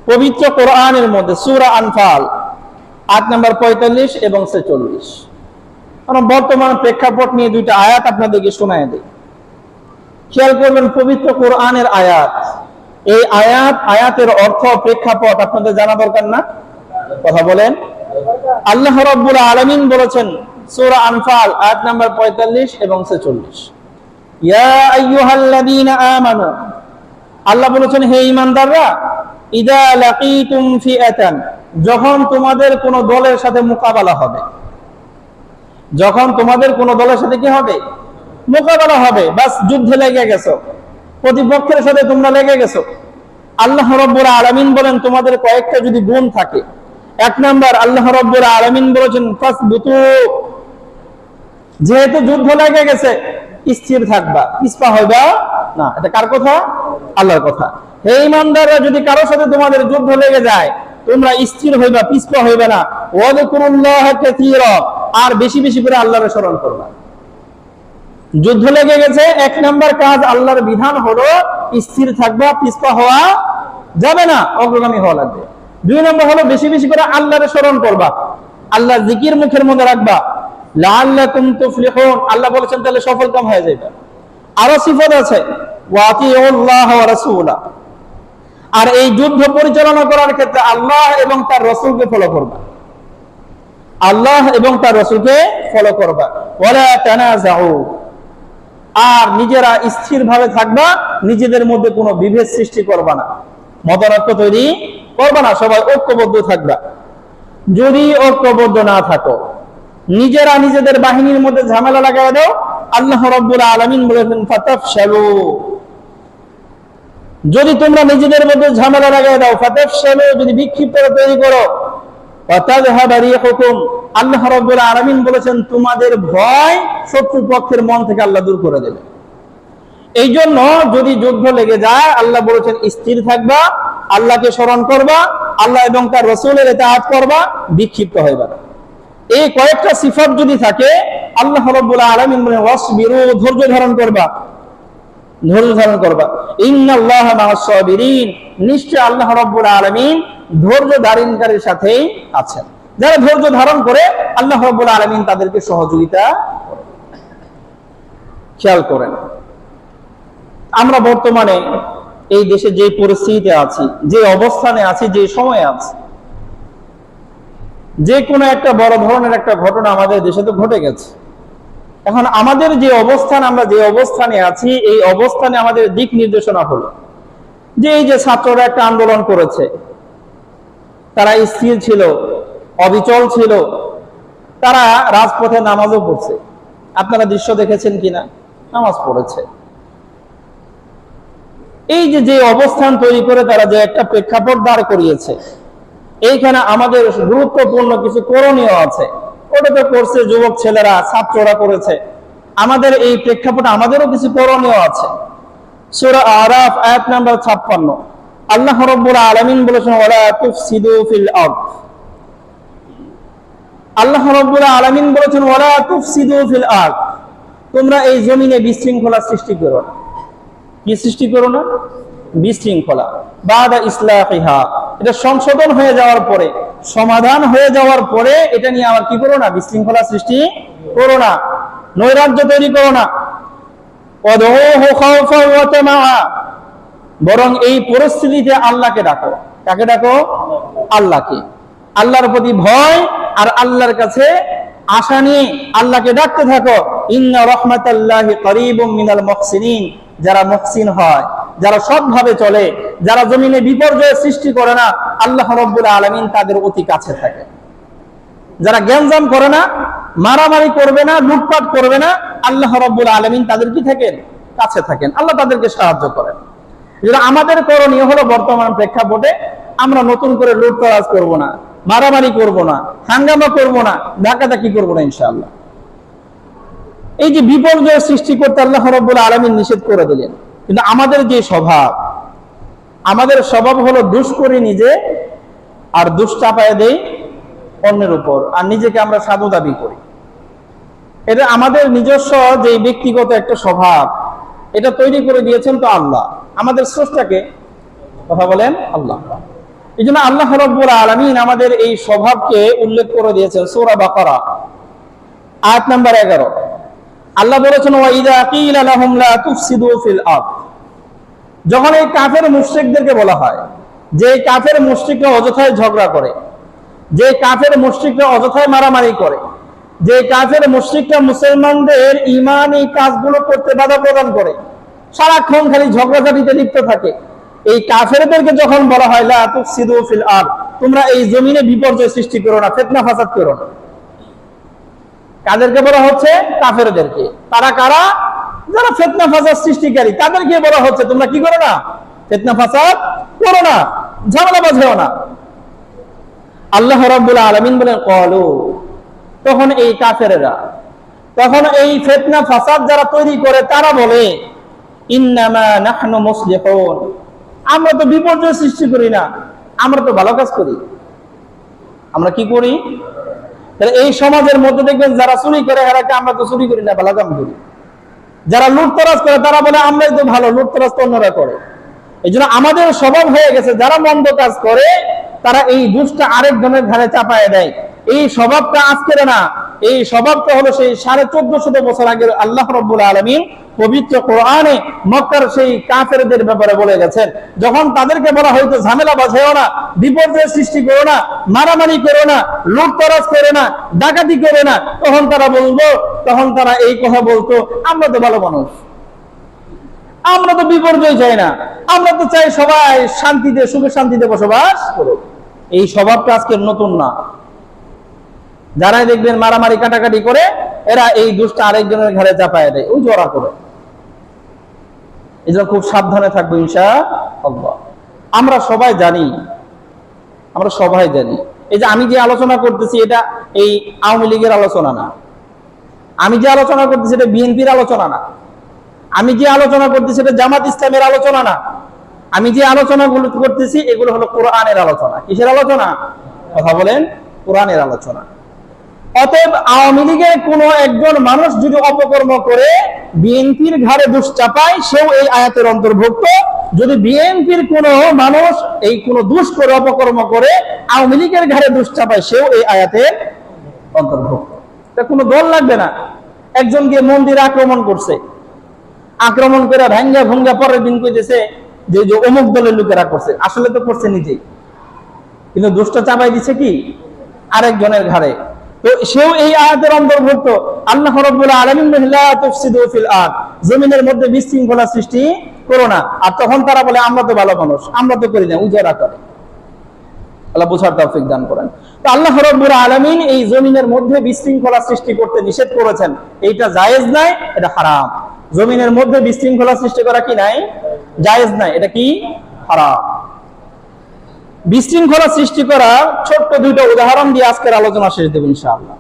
S1: পবিত্র কোরআনের মধ্যে সূরা আনফাল আয়াত নাম্বার 45 এবং 46, আমরা বর্তমান প্রেক্ষাপট নিয়ে দুইটা আয়াত আপনাদেরকে শোনায় দেই। খেয়াল করবেন, পবিত্র কোরআনের আয়াত, এই আয়াতের অর্থ প্রেক্ষাপট আপনাদের জানা দরকার না? কথা বলেন। আল্লাহ রাব্বুল আলামিন বলেছেন সূরা আনফাল আয়াত নাম্বার 45 এবং 46, ইয়া আইয়ুহাল্লাযীনা আমানু, আল্লাহ বলেছেন হে ঈমানদাররা, ইযা লাকীতুম ফিআতান, যখন তোমাদের কোন দলের সাথে মোকাবেলা হবে, যখন তোমাদের কোন দলের সাথে কি হবে? মোকাবেলা হবে। বাস যুদ্ধে লেগে গেছো, প্রতিপক্ষের সাথে তোমরা লেগে গেছো। আল্লাহ রাব্বুল আলামিন বলেন তোমাদের কয়েকটা যদি গুণ থাকে, এক নাম্বার আল্লাহ রাব্বুল আলামিন বলেছেন ফাসবুতু, যেহেতু যুদ্ধ লেগে গেছে স্থির থাকবা, পিছপা হইবা না। এটা কার কথা? আল্লাহর কথা। হে ঈমানদাররা, যদি কারোর সাথে তোমাদের যুদ্ধ লেগে যায় তোমরা স্থির হইবা, পিছপা হইবে না। ওয়াযকুরুল্লাহ কাসীরা, আর বেশি বেশি করে আল্লাহর স্মরণ করবা। যুদ্ধ লেগে গেছে, এক নাম্বার কাজ আল্লাহর বিধান হলো স্থির থাকবা, পিছপা হওয়া যাবে না, অগ্রগামী হওয়া লাগবে। দুই নম্বর হলো বেশি বেশি করে আল্লাহর স্মরণ করবা, আল্লাহর জিকির মুখের মধ্যে রাখবা। লাআল্লাকুম তুফলিহুন, আল্লাহ বলেছেন তাহলে সফলকাম হয়ে যাবে। আরো সিফাত আছে, ওয়াতিউল্লাহ ওয়া রাসূলা, আর এই যুদ্ধ পরিচালনা করার ক্ষেত্রে আল্লাহ এবং তার রাসূলকে ফলো করবা, আল্লাহ এবং তার রাসূলকে ফলো করবা। ওয়ালা তানাযাউ, আর নিজেরা স্থিরভাবে থাকবা, নিজেদের মধ্যে কোনো বিভেদ সৃষ্টি করবা না, মতানৈক্য তৈরি করবা না, সবাই ঐক্যবদ্ধ থাকবা। যদি ঐক্যবদ্ধ না থাকো, নিজেরা নিজেদের বাহিনীর মধ্যে ঝামেলা লাগায় দাও, আল্লাহ রাব্বুল আলামিন বলেছেন ফাতাফশালু, যদি তোমরা নিজেদের মধ্যে ঝামেলা লাগায় দাও, ফাতাফশালু, যদি বিক্ষিপ্ততা তৈরি করো, ওয়াতাযহাবা রিহুকুম, আল্লাহ রাব্বুল আলামিন বলেছেন তোমাদের ভয় শত্রুপক্ষের মন থেকে আল্লাহ দূর করে দেবে। এই জন্য যদি যুদ্ধ লেগে যায় আল্লাহ বলেছেন স্থির থাকবা, আল্লাহকে স্মরণ করবা, আল্লাহ এবং তার রাসূলের ইতাআত করবা, বিক্ষিপ্ত হইবা না। এই কয়েকটা সিফাত যদি থাকে, আল্লাহ রাব্বুল আলামিন বলেন ওয়াসবিরু, ধৈর্য ধারণ করবা, ধৈর্য ধারণ করবা। ইন্নাল্লাহা মা'আস সাবিরিন, নিশ্চয় আল্লাহ রাব্বুল আলামিন ধৈর্য ধারণকারীর সাথেই আছেন। যারা ধৈর্য ধারণ করে আল্লাহ রাব্বুল আলামিন তাদেরকে সহযোগিতা করেন। খেয়াল করেন, আমরা বর্তমানে এই দেশে যে পরিস্থিতিতে আছি, যে অবস্থানে আছি, যে সময়ে আছি, যে কোনো একটা বড় ধরনের একটা ঘটনা আমাদের দেশে তো ঘটে গেছে। এখন আমাদের যে অবস্থান, আমরা যে অবস্থানে আছি, এই অবস্থানে আমাদের দিক নির্দেশনা হলো যে এই যে ছাত্ররা একটা আন্দোলন করেছে, তারা স্থির ছিল, অবিচল ছিল, তারা রাজপথে নামাজও পড়ছে। আপনারা দৃশ্য দেখেছেন কিনা? নামাজ পড়েছে। এই যে অবস্থান তৈরি করে তারা যে একটা প্রেক্ষাপট দাঁড় করিয়েছে, এইখানে আমাদের গুরুত্বপূর্ণ কিছু করণীয় আছে। ওটা তো করছে যুবক ছেলেরা, ছাত্ররা করেছে। আমাদের এই প্রেক্ষাপটে আমাদেরও কিছু করণীয় আছে। সূরা আরাফ আয়াত নাম্বার 56, আল্লাহ রাব্বুল আলামিন বলেছেন ওয়ালা তুফসিদু ফিল আরদ, আল্লাহ রাব্বুল আলামিন বলেছেন ওয়ালা তুফসিদু ফিল আরদ, তোমরা এই জমিনে বিশৃঙ্খলা সৃষ্টি করো না। কি সৃষ্টি করো না? বিশৃঙ্খলা। বাদা ইসলাহিহা, এটা সংশোধন হয়ে যাওয়ার পরে, সমাধান হয়ে যাওয়ার পরে এটা নিয়ে আবার কি করো না? বিশৃঙ্খলা সৃষ্টি করো না, নৈরাজ্য তৈরি করো না। ওয়াদউহু খাওফান ওয়া তামাআ, বরং এই পরিস্থিতিতে আল্লাহকে ডাকো। কাকে ডাকো? আল্লাহকে। আল্লাহর প্রতি ভয় আর আল্লাহর কাছে আশা নিয়ে আল্লাহকে ডাকতে থাকো। ইন্না রাহমাতাল্লাহি করিবুম মিনাল মুহসিনিন, যারা মুহসিন হয়, যারা সৎভাবে চলে, যারা জমিনে বিপর্যয় সৃষ্টি করে না, আল্লাহ রাব্বুল আলামিন তাদের অতি কাছে থাকে। যারা গ্যাঞ্জাম করে না, মারামারি করবে না, লুটপাট করবে না, আল্লাহ রাব্বুল আলামিন তাদের কি থাকেন? কাছে থাকেন। আল্লাহ তাদেরকে সাহায্য করেন। যেটা আমাদের করণীয় হলো বর্তমান প্রেক্ষাপটে আমরা নতুন করে লুটতরাজ করব না, মারামারি করব না, হাঙ্গামা করব না, ডাকাডাকি করব না ইনশাআল্লাহ। এই যে বিপর্যয় সৃষ্টি করতে আল্লাহ রাব্বুল আলামিন নিষেধ করে দিলেন, কিন্তু আমাদের যে স্বভাব, আমাদের স্বভাব হলো দুষ করি নিজে আর দুষ চাপায় দেই অন্যের উপর, আর নিজেকে আমরা সাধু দাবি করি। এটা আমাদের নিজস্ব যে ব্যক্তিগত একটা স্বভাব, এটা তৈরি করে দিয়েছেন তো আল্লাহ, আমাদের স্রষ্টাকে, কথা বলেন আল্লাহ। এই জন্য আল্লাহ রাব্বুল আলামিন আমাদের এই স্বভাবকে উল্লেখ করে দিয়েছেন সূরা বাকারা আয়াত নাম্বার 11। আল্লাহ বলেছেন ওয়াইদা কিলা লাহুম লা তুফসিদু ফিল আরদ, যখন এই কাফের মুশরিকদেরকে বলা হয় যে কাফের মুশরিকরা অযথায় ঝগড়া করে, যে কাফের মুশরিকরা অযথায় মারামারি করে, যে কাফের মুশরিকরা মুসলমানদের ঈমানি কাজগুলো করতে বাধা প্রদান করে, সারাক্ষণ খালি ঝগড়াঝাটিতে লিপ্ত থাকে, এই কাফেরদেরকে যখন বলা হয় লা তুফসিদু ফিল আরদ, তোমরা এই জমিনে বিপর্যয় সৃষ্টি করো না, ফিতনা ফাসাদ করো না, কাদেরকে বলা হচ্ছে? কাফেরদেরকে। তারা কারা? যারা ফিতনা ফাসাদ সৃষ্টিকারী, তাদেরকে বলা হচ্ছে তোমরা কি করো না? ফিতনা ফাসাদ করো না, ঝামেলা বাঁধাও না। আল্লাহ রাব্বুল আলামিন বলেন ক্বালু, তখন এই কাফেররা, তখন এই ফিতনা ফাসাদ যারা তৈরি করে তারা বলে ইন্নামা নাহনু মুসলিহুন, আমরা তো বিপর্যয় সৃষ্টি করি না, আমরা তো ভালো কাজ করি। আমরা কি করি? এই সমাজের মধ্যে দেখবেন যারা চুরি করে এরাকে আমরা তো চুরি করি না, ভালো কাম করি। যারা লুটতরাজ করে তারা বলে আমরাই তো ভালো, লুটতরাজ তো অন্যরা করে। এই জন্য আমাদের স্বভাব হয়ে গেছে যারা মন্দ কাজ করে তারা এই দুষ্টা আরেকজনের ঘাড়ে চাপায় দেয়। এই স্বভাবটা আজকের না, এই স্বভাবটা হলো সেই 1450 বছর আগে আল্লাহ রাব্বুল আলামিন পবিত্র কোরআনে মক্কার সেই কাফেরদের ব্যাপারে বলে গেছেন। যখন তাদেরকে বলা হয়তো ঝামেলা বাঁধাও না, বিপর্যয় সৃষ্টি করো না, মারামারি করো না, লুটতরাজ করো না, ডাকাতি করো না, তখন তারা এই কথা বলতো আমরা তো ভালো মানুষ, আমরা তো বিপর্যয় চাই না, আমরা তো চাই সবাই শান্তিতে সুখে শান্তিতে বসবাস করুক। এই স্বভাবটা আজকের নতুন না। যারাই দেখবেন মারামারি কাটাকাটি করে এরা এই দুষ্টা আরেকজনের ঘাড়ে চাপায় দেয়, ওই জড়া করে। এই জন্য খুব সাবধানে থাকবো ইনশাআল্লাহ। আমরা সবাই জানি, এই যে আমি যে আলোচনা করতেছি এটা এই আওয়ামী লীগের আলোচনা না, আমি যে আলোচনা করতেছি এটা বিএনপির আলোচনা না, আমি যে আলোচনা করতেছি এটা জামাত ইসলামের আলোচনা না, আমি যে আলোচনাগুলো করতেছি এগুলো হলো কোরআনের আলোচনা। কিসের আলোচনা? কথা বলেন, কোরআনের আলোচনা। অতএব আওয়ামী লীগের কোন একজন মানুষ যদি অপকর্ম করে বিএনপির ঘাড়ে দোষ চাপায়, সেও এই আয়াতের অন্তর্ভুক্ত। যদি বিএনপির কোন মানুষ এই কোন দোষ করে অপকর্ম করে আওয়ামী লীগের ঘাড়ে দোষ চাপায়, সেও এই আয়াতের অন্তর্ভুক্ত। তা কোনো দল লাগবে না। একজন গিয়ে মন্দির আক্রমণ করছে, আক্রমণ করে ভাঙ্গা ভঙ্গা পরের দিন কইতেছে যে অমুক দলের লোকেরা করছে, আসলে তো করছে নিজেই, কিন্তু দোষটা চাপাই দিচ্ছে কি আরেকজনের ঘাড়ে। তো সেও এই আয়াতের অন্তর্ভুক্ত। আল্লাহ রাব্বুল আলামিন লা তুফসিদু ফিল আরদ, জমিনের মধ্যে বিশৃঙ্খলা সৃষ্টি করো না। আর তখন তারা বলে আমরা তো ভালো মানুষ, আমরা তো করি না, উজারা করে। আল্লাহ বুঝার তৌফিক দান করেন। তো আল্লাহ রাব্বুল আলামিন এই জমিনের মধ্যে বিশৃঙ্খলা সৃষ্টি করতে নিষেধ করেছেন। এইটা জায়েজ নাই, এটা হারাম। জমিনের মধ্যে বিশৃঙ্খলা সৃষ্টি করা কি নাই? জায়েজ নাই, এটা কি? হারাম। বিশৃঙ্খলা সৃষ্টি করা ছোট্ট দুইটা উদাহরণ দিয়ে আজকের আলোচনা শেষ দেব ইনশাআল্লাহ।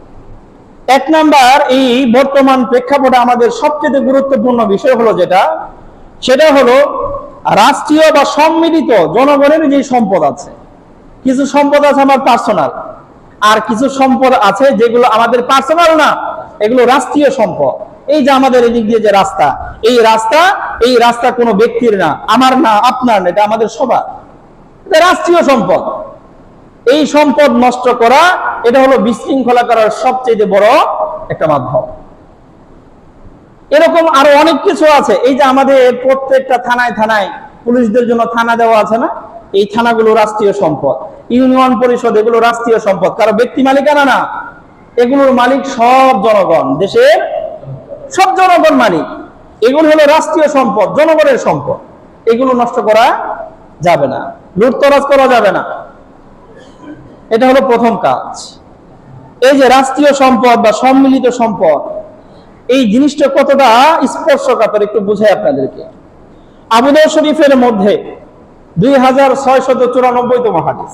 S1: এক নাম্বার, এই বর্তমান প্রেক্ষাপটে আমাদের সবচেয়ে গুরুত্বপূর্ণ বিষয় হলো সেটা হলো রাষ্ট্রীয় বা সম্মিলিত জনগণের যে সম্পদ আছে। কিছু সম্পদ আছে আমার পার্সোনাল, আর কিছু সম্পদ আছে যেগুলো আমাদের পার্সোনাল না, এগুলো রাষ্ট্রীয় সম্পদ। এই যে আমাদের এদিক দিয়ে যে রাস্তা, এই রাস্তা কোনো ব্যক্তির না, আমার না, আপনার না, এটা আমাদের সবার, রাষ্ট্রীয় সম্পদ। এই সম্পদ নষ্ট করা, এটা হলো বিশৃঙ্খলা করার সবচেয়ে বড় একটা মাধ্যম। এরকম আরো অনেক কিছু আছে। এই যে আমাদের প্রত্যেকটা থানায় পুলিশদের জন্য থানা দেওয়া আছে না, এই থানাগুলো রাষ্ট্রীয় সম্পদ। ইউনিয়ন পরিষদ, এগুলো রাষ্ট্রীয় সম্পদ, কারো ব্যক্তি মালিকানা না, এগুলোর মালিক সব জনগণ, দেশের সব জনগণ মালিক। এগুলো হলো রাষ্ট্রীয় সম্পদ, জনগণের সম্পদ। এগুলো নষ্ট করা যাবে না, লুটতরাজ করা যাবে না। এটা হলো প্রথম কাজ। এই যে রাষ্ট্রীয় সম্পদ বা সম্মিলিত সম্পদ, এই জিনিসটা কতটা স্পর্শকাতর একটু বুঝাই আপনাদেরকে। আবু দাউদ শরীফের মধ্যে 2694তম হাদিস,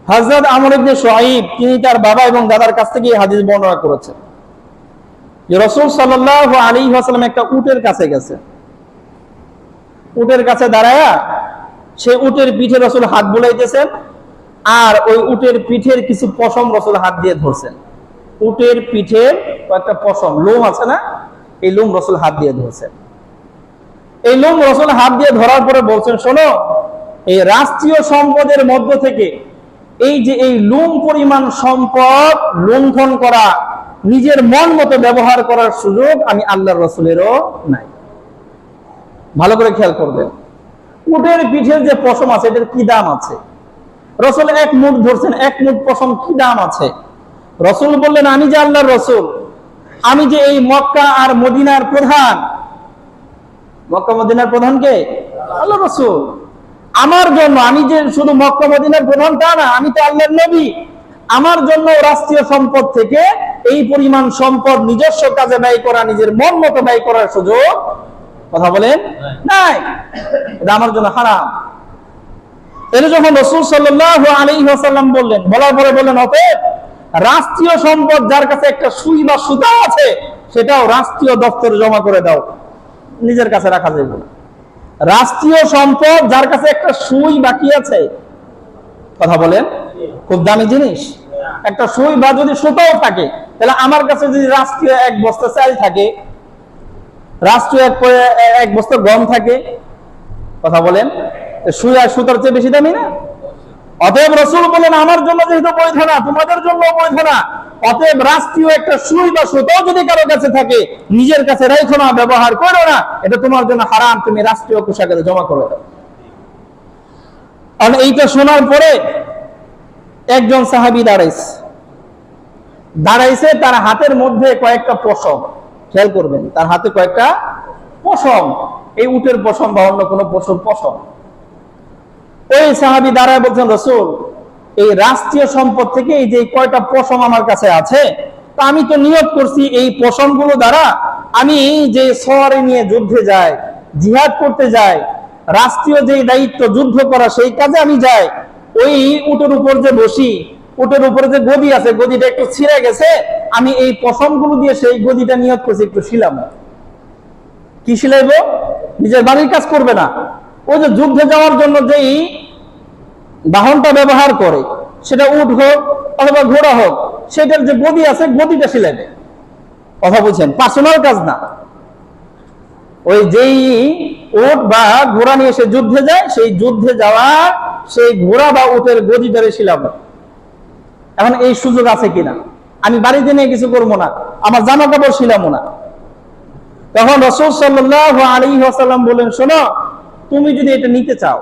S1: হযরত আমর ইবনে শুআইব তিনি তার বাবা এবং দাদার কাছ থেকে এই হাদিস বর্ণনা করেছেন যে রাসূল সাল্লাল্লাহু আলাইহি ওয়াসাল্লাম একটা উটের কাছে গেছে। উটের কাছে দাঁড়ায়া সে উটের পিঠে রাসূল হাত বুলাইতেছেন, আর ওই উটের পিঠের কিছু পশম রাসূল হাত দিয়ে ধরছেন। উটের পিঠের কয়েকটা পশম, লোম আছে না, এই লোম রাসূল হাত দিয়ে ধরছেন। এই লোম রাসূল হাত দিয়ে ধরার পরে বলছেন, শোনো, এই রাষ্ট্রীয় সম্পদের মধ্য থেকে এই যে এই লোম পরিমাণ সম্পদ লুণ্ঠন করা, নিজের মন মতো ব্যবহার করার সুযোগ আমি আল্লাহর রাসূলেরও নাই। ভালো করে খেয়াল করবেন, উটের পিঠের যে পশম আছে এটার কি দাম আছে? রাসূল এক মুঠ ধরছেন, এক মুঠ পশম কি দাম আছে? রাসূল বললেন, আমি যে আল্লাহর রাসূল, আমি যে এই মক্কা আর মদিনার প্রধান। মক্কা মদিনার প্রধান কে? আল্লাহর রাসূল। আমার জন্য, আমি যে শুধু মক্কা মদিনার প্রধান তা না, আমি তো আল্লাহর নবী। আমার জন্য রাষ্ট্রীয় সম্পদ থেকে এই পরিমাণ সম্পদ নিজস্ব কাজে ব্যয় করা, নিজের মন মতো ব্যয় করার সুযোগ, কথা বলেন, নাই। এটা আমার জন্য হারাম। এটা যখন রাসূল সাল্লাল্লাহু আলাইহি ওয়াসাল্লাম বললেন, বলার পরে বললেন, অতএব রাষ্ট্রীয় সম্পদ যার কাছে একটা সুই বা সুতা আছে সেটাও রাষ্ট্রীয় দপ্তরে জমা করে দাও, নিজের কাছে রাখা যাবে না। রাষ্ট্রীয় সম্পদ যার কাছে একটা সুই বাকি আছে, কথা বলেন, খুব দামি জিনিস, একটা সুই বা যদি সুতাও থাকে, তাহলে আমার কাছে যদি রাষ্ট্রীয় এক বস্তা চাল থাকে, রাষ্ট্রীয় এক বস্তা গম থাকে, কথা বলেন, সুই আর সুতার চেয়ে বেশি দামি না? অতএব রাসূল বলেন, আমার জন্য যেহেতু বৈধ না, তোমাদের জন্য বৈধ না, অতএব রাষ্ট্রীয় একটা সুই বা সুতাও যদি কারো কাছে থাকে, নিজের কাছে রাখো না, ব্যবহার করো না, এটা তোমার জন্য হারাম, তুমি রাষ্ট্রীয় কোষাগারে জমা করে দাও। আর এইটা শোনার পরে একজন সাহাবী দাঁড়াইছে, তার হাতের মধ্যে কয়েকটা পশম, খেয়াল করবেন, তার হাতে কয়েকটা পশম, এই উটের পশম বা অন্য কোনো পশম। ওই সাহাবী দাঁড়ায় বলছেন, রাসূল, এই রাষ্ট্রীয় সম্পদ থেকে এই যে কয়টা পশম আমার কাছে আছে, তা আমি তো নিয়ত করছি এই পশমগুলো দ্বারা আমি যে সওয়ারি নিয়ে যুদ্ধে যাই, জিহাদ করতে যাই, রাষ্ট্রীয় যে দায়িত্ব যুদ্ধ করা, সেই কাজে আমি যাই, ওই উটের উপর যে বসি, উটের উপরে যে গদি আছে, গদিটা একটু ছিঁড়ে গেছে, আমি এই পশমগুলো দিয়ে সেই গদিটা নিয়ত করছি একটু শিলাবো। কি শিলাইবো? নিজের বাড়ির কাজ করবে না, ওই যে যুদ্ধে যাওয়ার জন্য যেই বাহনটা ব্যবহার করে, সেটা উট হোক অথবা ঘোড়া হোক, সেটার যে গদি আছে, গদিটা শিলাইবে। কথা বুঝছেন? পার্সোনাল কাজ না, ওই যেই উট বা ঘোড়া নিয়ে সে যুদ্ধে যায়, সেই যুদ্ধে যাওয়া সেই ঘোড়া বা উটের গদিটারে শিলাবো। এখন এই সুযোগ আছে কিনা? আমি বাড়িতে নিয়ে কিছু করবো না, আমার জামা কাপড় শিলাবো না। তখন রাসূল সাল্লাল্লাহু আলাইহি ওয়াসাল্লাম বলেন, শোনো, তুমি যদি এটা নিতে চাও,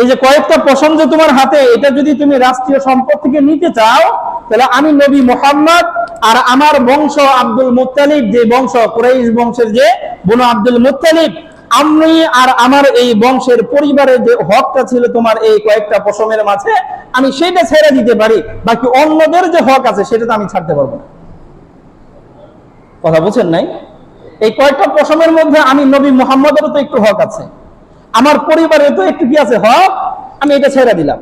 S1: এই যে কয়েকটা পশম যে তোমার হাতে, এটা যদি তুমি রাষ্ট্রীয় সম্পদ থেকে নিতে চাও, তাহলে আমি নবী মুহাম্মদ আর আমার বংশ আব্দুল মুত্তালিব, যে বংশ কুরাইশ বংশের যে বনু আব্দুল মুত্তালিব, আমি আর আমার এই বংশের পরিবারের যে হকটা ছিল তোমার এই কয়েকটা পশমের মাঝে, আমি সেটা ছেড়ে দিতে পারি, বাকি অন্যদের যে হক আছে সেটা তো আমি ছাড়তে পারবো না। কথা বুঝছেন নাই? এই কয়েকটা পশমের মধ্যে আমি নবী মুহাম্মদেরও তো একটু হক আছে, আমার পরিবারের তো একটু কি আছে, হক, আমি এটা ছেড়ে দিলাম।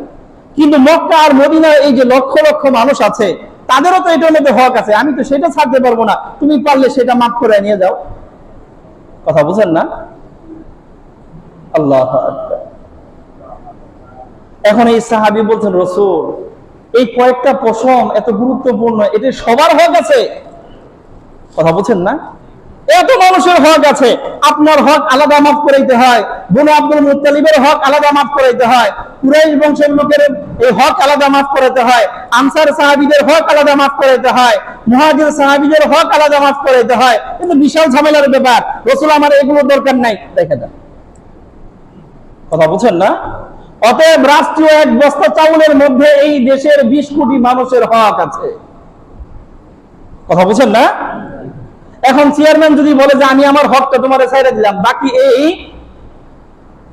S1: কিন্তু মক্কা আর মদিনার এই যে লক্ষ লক্ষ মানুষ আছে, তাদেরও তো এটার মধ্যে হক আছে, আমি তো সেটা ছাড়তে পারবো না, তুমি পারলে সেটা মাফ করে নিয়ে যাও। কথা বুঝেন না? আল্লাহু আকবার। এখন এই সাহাবী বলছেন, রাসূল, এই কয়েকটা পশম এত গুরুত্বপূর্ণ, এটা সবার হক আছে। কথা বুঝছেন না? এত মানুষের হক আছে, আপনার হক আলাদা মাফ করাইতে হয়, বনু আব্দুল মুত্তালিবের হক আলাদা মাফ করাইতে হয়, কুরাইশ বংশের লোকের এই হক আলাদা মাফ করাইতে হয়, আনসার সাহাবীদের হক আলাদা মাফ করাইতে হয়, মুহাজির সাহাবীদের হক আলাদা মাফ করাইতে হয়। কিন্তু বিশাল ঝামেলার ব্যাপার। রাসূল, আমার এগুলো দরকার নাই, দেখে দেন। কথা বুঝছেন না? অতএব রাষ্ট্রীয় এক বস্তা চাউলের মধ্যে এই দেশের 20 কোটি মানুষের হক আছে। কথা বুঝছেন না? এখন চেয়ারম্যান যদি বলে যে আমি আমার হকটা তোমারে ছাইড়া দিলাম, বাকি এই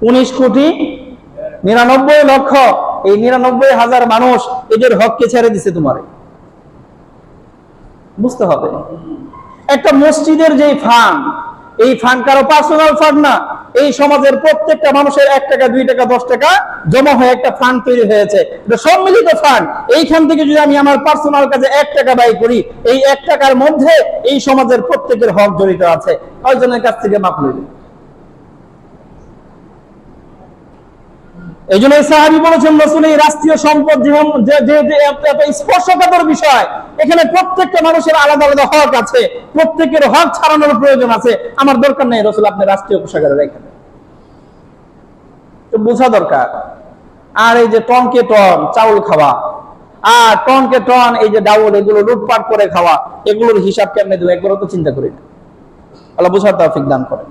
S1: 19,99,00,000 এই 99,000 মানুষ এদের হককে ছেড়ে দিছে তোমারে, বুঝতে হবে। একটা মসজিদের যে ফান্ড, এই ফান্ড কারো পার্সোনাল ফান্ড না, এই সমাজের প্রত্যেকটা মানুষের 1 টাকা 2 টাকা 10 টাকা জমা হয়ে একটা ফান্ড তৈরি হয়েছে, এটা সম্মিলিত ফান্ড। এইখান থেকে যদি আমি আমার পার্সোনাল কাজে 1 টাকা ব্যয় করি, এই 1 টাকার মধ্যে এই সমাজের প্রত্যেকের হক জড়িত আছে, কয়জনের কাছ থেকে মাপ লইবে? এই জন্য সাহাবী বলেছেন, রাসূল এই রাষ্ট্রীয় সম্পদ যে স্পর্শকাতর বিষয়, এখানে প্রত্যেকটা মানুষের আলাদা আলাদা হক আছে, প্রত্যেকের হক ছাড়ানোর প্রয়োজন আছে। আমার দরকার নেই রাসূল আপনি রাষ্ট্রীয় কোষাগারে রেখে দেন, তো বোঝা দরকার। আর এই যে টনকে টন চাউল খাওয়া, আর টনকে টন এই যে ডাউল, এগুলো লুটপাট করে খাওয়া, এগুলোর হিসাব কেমনে দেবো একবারও তো চিন্তা করি না। আল্লাহ বুঝার তৌফিক দান করেন।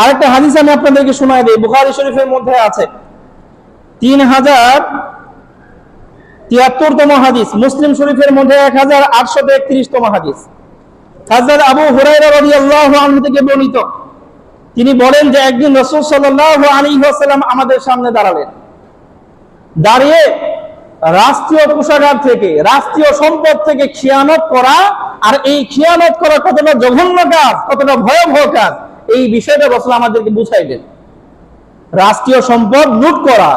S1: আরেকটা হাদিস আমি আপনাদেরকে শোনায় দিই, বুখারী শরীফের মধ্যে আছে 3073তম হাদিস, মুসলিম শরীফের মধ্যে 1831তম হাদিস। হযরত আবু হুরায়রা রাদিয়াল্লাহু আনহু থেকে বর্ণিত, তিনি বলেন যে একদিন রাসূল সাল্লাল্লাহু আলাইহি ওয়াসাল্লাম আমাদের সামনে দাঁড়ালেন, দাঁড়িয়ে রাষ্ট্রীয় কোষাগার থেকে, রাষ্ট্রীয় সম্পদ থেকে খিয়ানত করা, আর এই খিয়ানত করা কতটা জঘন্য কাজ, কতটা ভয়াবহ কাজ, এই বিষয়টা রাসূল আমাদেরকে বুঝাইলেন। রাষ্ট্রীয় সম্পদ লুট করা,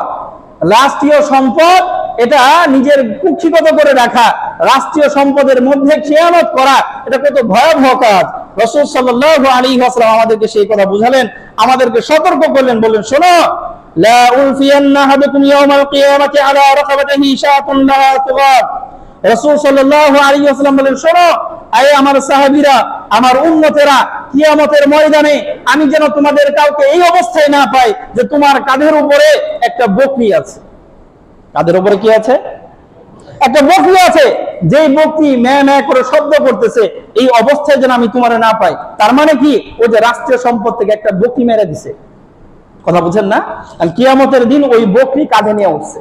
S1: রাষ্ট্রীয় সম্পদ এটা নিজের কুক্ষিগত করে রাখা, রাষ্ট্রীয় সম্পদের মধ্যে খিয়ানত করা, এটা কত ভয়াবহ কাজ। রাসূল সাল্লাল্লাহু আলাইহি ওয়াসাল্লাম আমাদেরকে সেই কথা বুঝালেন, আমাদেরকে সতর্ক করলেন, বললেন শোনো, লা উলফিয়ান্না আহাদুকুম ইয়াওমাল কিয়ামাতি আলা রাকাবাতিহি শাআতুন লাহা তুগাব। রাসূল সাল্লাল্লাহু আলাইহি ওয়াসাল্লাম বলেন, শোনো আয়ে আমার সাহাবীরা, আমার উম্মতেরা, কিয়ামতের ময়দানে আমি যেন তোমাদের কাউকে এই অবস্থায় না পাই যে তোমার কাঁধের উপরে একটা বকরি আছে। কাঁধের উপরে কি আছে? একটা বকরি আছে, যেই বকরি ম্যাঁ ম্যাঁ করে শব্দ করতেছে, এই অবস্থায় যেন আমি তোমারে না পাই। তার মানে কি, ওই যে রাষ্ট্রীয় সম্পদ থেকে একটা বকরি মেরে দিছে, কথা বুঝেন না? আর কিয়ামতের দিন ওই বকরি কাঁধে নিয়ে উঠছে,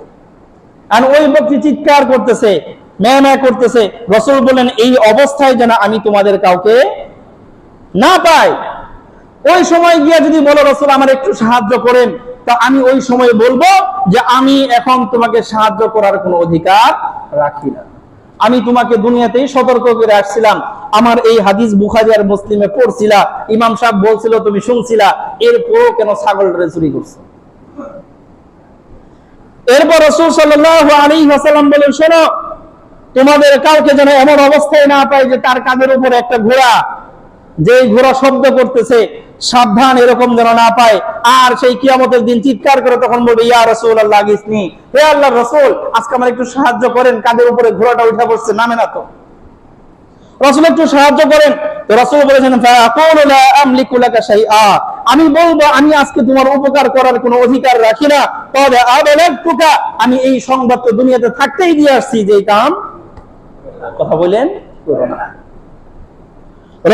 S1: আর ওই বকরি চিৎকার করতেছে, ম্যাঁ ম্যাঁ করতেছে। রাসূল বলেন এই অবস্থায় যেন আমি তোমাদের কাউকে না পাই। ওই সময় গিয়া যদি বলো রাসূল আমার একটু সাহায্য করেন, তা আমি ওই সময় বলবো যে আমি এখন তোমাকে সাহায্য করার কোনো অধিকার রাখি না। আমি তোমাকে দুনিয়াতেই সতর্ক করে আসছিলাম, আমার এই হাদিস বুখারী আর মুসলিমে পড়ছিলা, ইমাম সাহেব বলছিল তুমি শুনছিলা, এরপরও কেন ছাগলটা চুরি করছো? এরপর রাসূল সাল্লাল্লাহু আলাইহি ওয়াসাল্লাম বলেন, শোনো তোমাদের কাউকে যেন এমন অবস্থায় না পাই যে তার কাঁধের উপর একটা ঘোড়া, যে ঘোড়া শব্দ করতেছে, সাবধান, এরকম যেন না পায়। আর সেই কিয়ামতের দিন চিৎকার করে তখন বলবে, ইয়া রাসূলুল্লাহ গিসনি, হে আল্লাহর রাসূল আজকে আমার একটু সাহায্য করেন, কাঁধের উপরে ঘোড়াটা উঠে পড়ছে, নামে না তো, রাসূল একটু সাহায্য করেন। তো রাসূল বলেছেন, ফাআকুলু লা আমলিকু লাকা শাইআ, আমি বলবো আমি আজকে তোমার উপকার করার কোনো অধিকার রাখি না। ক্বাদ আবলাগতুকা, আমি এই সংবাদ তো দুনিয়াতে থাকতেই দিয়ে আসছি যে এই কাম, কথা বলেন, করো না।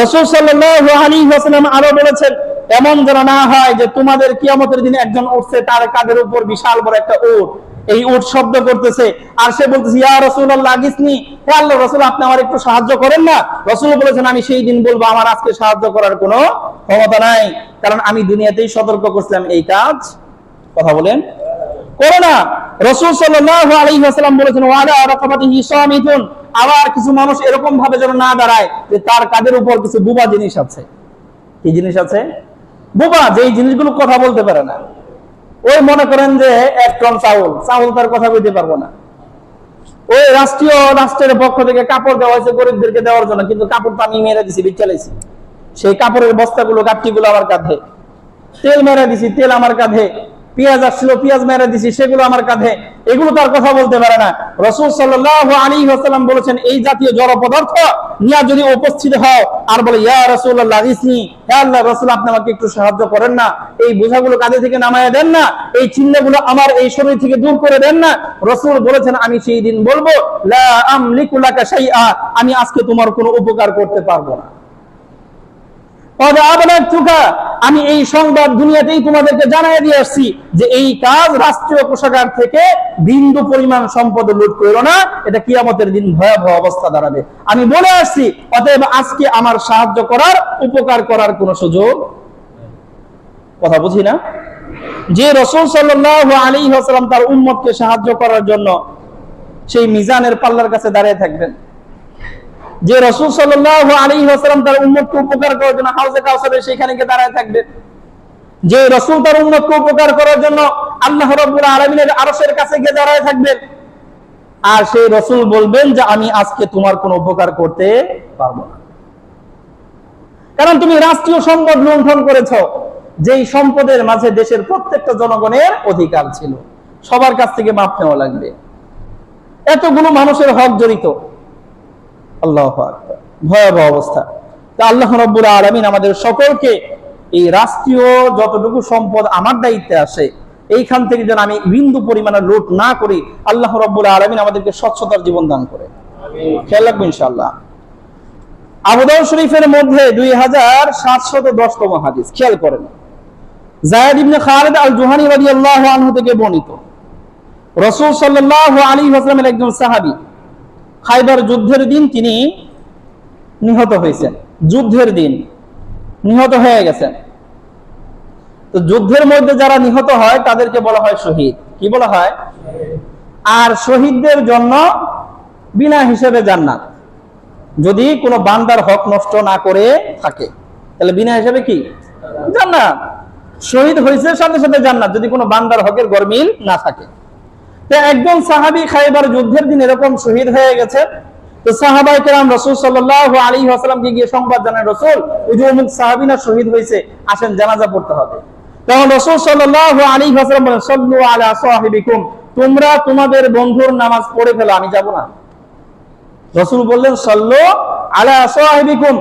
S1: রাসূল সাল্লাল্লাহু আলাইহি ওয়াসাল্লাম আরো বলেছেন, এমন যেন না হয় যে তোমাদের কিয়ামতের দিনে একজন উঠছে, তার কাঁধের উপর বিশাল বড় একটা উট, এই উট শব্দ করতেছে, আর সে বলতেছে, ইয়া রাসূলুল্লাহ গিসনি, হে আল্লাহর রাসূল আপনি আমার একটু সাহায্য করেন না। রাসূল বলেছেন, আমি সেই দিন বলবো আমার আজকে সাহায্য করার কোনো ক্ষমতা নাই, কারণ আমি দুনিয়াতেই সতর্ক করছিলাম এই কাজ, কথা বলেন, করো না। রাসূল সাল্লাল্লাহু আলাইহি ওয়াসাল্লাম বলেছেন, ওয়ালা রাকাবাতিহি সামিতুন, আবার কিছু মানুষ এরকম ভাবে যেন না দাঁড়ায় যে তার কাঁধের উপর কিছু বুবা জিনিস আছে। কি জিনিস আছে? বুবা, যেই জিনিসগুলো কথা বলতে পারে না। ওই মনে করেন যে 1 টন চাউল তার কথা বলতে পারবো না। ওই রাষ্ট্রের পক্ষ থেকে কাপড় দেওয়া হয়েছে গরিবদেরকে দেওয়ার জন্য, কিন্তু কাপড় তো আমি মেরে দিছি, বিচ্চালাইছি, সেই কাপড়ের বস্তাগুলো গাঁটটিগুলো আমার কাঁধে, তেল মেরে দিছি, তেল আমার কাঁধে, পেঁয়াজ আসছিল, পেঁয়াজ মেরে দিছি, সেগুলো আমার কাঁধে, এগুলো তার কথা বলতে পারে না। রাসূল সাল্লাল্লাহু আলাইহি ওয়াসাল্লাম বলেছেন, এই জাতীয় জড় পদার্থ নিয়ে যদি উপস্থিত হও আর বলে, ইয়া রাসূলুল্লাহ গিসনি, হে আল্লাহর রাসূল আপনি আমাকে একটু সাহায্য করেন না, এই বোঝাগুলো কাঁধে থেকে নামায়া দেন না, এই চিহ্নগুলো আমার এই শরীর থেকে দূর করে দেন না। রাসূল বলেছেন, আমি সেই দিন বলবো, লা আমলিকু লাকা শাইআ, আমি আজকে তোমার কোনো উপকার করতে পারবো না।
S2: আমি এই সংবাদ দুনিয়াতেই তোমাদেরকে জানাই দিয়ে আসছি যে এই কাজ রাষ্ট্রীয় কোষাগার থেকে বিন্দু পরিমাণ সম্পদ লুট করো না, এটা কিয়ামতের দিন ভয়াবহ অবস্থা দাঁড়াবে। আমি বলে আসছি, অতএব আজকে আমার সাহায্য করার, উপকার করার কোন সুযোগ, কথা বুঝি না? যে রাসূল সাল্লাল্লাহু আলাইহি ওয়াসাল্লাম তার উম্মতকে সাহায্য করার জন্য সেই মিজানের পাল্লার কাছে দাঁড়িয়ে থাকবেন, যে রাসূল সাল্লাল্লাহু আলাইহি ওয়াসাল্লাম তার উম্মতকে উপকার করার জন্য হাউজে কাউসারের সেখানে গিয়ে দাঁড়ায় থাকবেন, যে রাসূল তার উম্মতকে উপকার করার জন্য আল্লাহ রাব্বুল আলামিনের আরশের কাছে গিয়ে দাঁড়ায় থাকবেন, আর সেই রাসূল বলবেন যে আমি আজকে তোমার কোনো উপকার করতে পারবো না, কারণ তুমি রাষ্ট্রীয় সম্পদ লুণ্ঠন করেছো, যেই সম্পদের মাঝে দেশের প্রত্যেকটা জনগণের অধিকার ছিল, সবার কাছ থেকে মাপ নেওয়া লাগবে। এতগুলো মানুষের হক জড়িত, আল্লাহু আকবার, ভয়াবহ অবস্থা। তো আল্লাহ রাব্বুল আলামিন আমাদের সকলকে এই রাষ্ট্রীয় যতটুকু সম্পদ আমার দায়িত্বে আসে এইখান থেকে যেন আমি বিন্দু পরিমাণে লুট না করি, আল্লাহ রাব্বুল আলামিন আমাদেরকে স্বচ্ছতার জীবন দান করে। খেয়াল রাখবো ইনশাআল্লাহ। আবু দাউদ শরীফের মধ্যে 2710তম হাদিস, খেয়াল করেন, যায়েদ ইবনে খালিদ আল জুহানি রাদিয়াল্লাহু আনহু থেকে বর্ণিত, রাসূল সাল্লাল্লাহু আলাইহি ওয়াসাল্লামের একজন সাহাবী খায়বার যুদ্ধের দিন তিনি নিহত হয়েছেন, যুদ্ধের দিন নিহত হয়ে গেছেন। তো যুদ্ধের মধ্যে যারা নিহত হয় তাদেরকে বলা হয় শহীদ। কি বলা হয়? আর শহীদদের জন্য বিনা হিসেবে জান্নাত, যদি কোনো বান্দার হক নষ্ট না করে থাকে তাহলে বিনা হিসেবে কি জান্নাত। শহীদ হয়েছে সাথে সাথে জান্নাত, যদি কোনো বান্দার হকের গরমিল না থাকে। তো একজন সাহাবী খায়বার যুদ্ধের দিন এরকম শহীদ হয়ে গেছে। তো সাহাবায়ে কেরাম রাসূল সাল্লাল্লাহু আলাইহি ওয়াসাল্লামকে গিয়ে সংবাদ জানায়, রাসূল ওই যে অমুক সাহাবী না শহীদ হয়েছে, আসেন জানাজা পড়তে হবে। তখন রাসূল সাল্লাল্লাহু আলাইহি ওয়াসাল্লাম বলেন, সাল্লু আলা সাহিবিকুম, তোমরা তোমাদের বন্ধুর নামাজ পড়ে ফেলো, আমি যাব না। রাসূল বললেন, সাল্লু আলা সাহিবিকুম,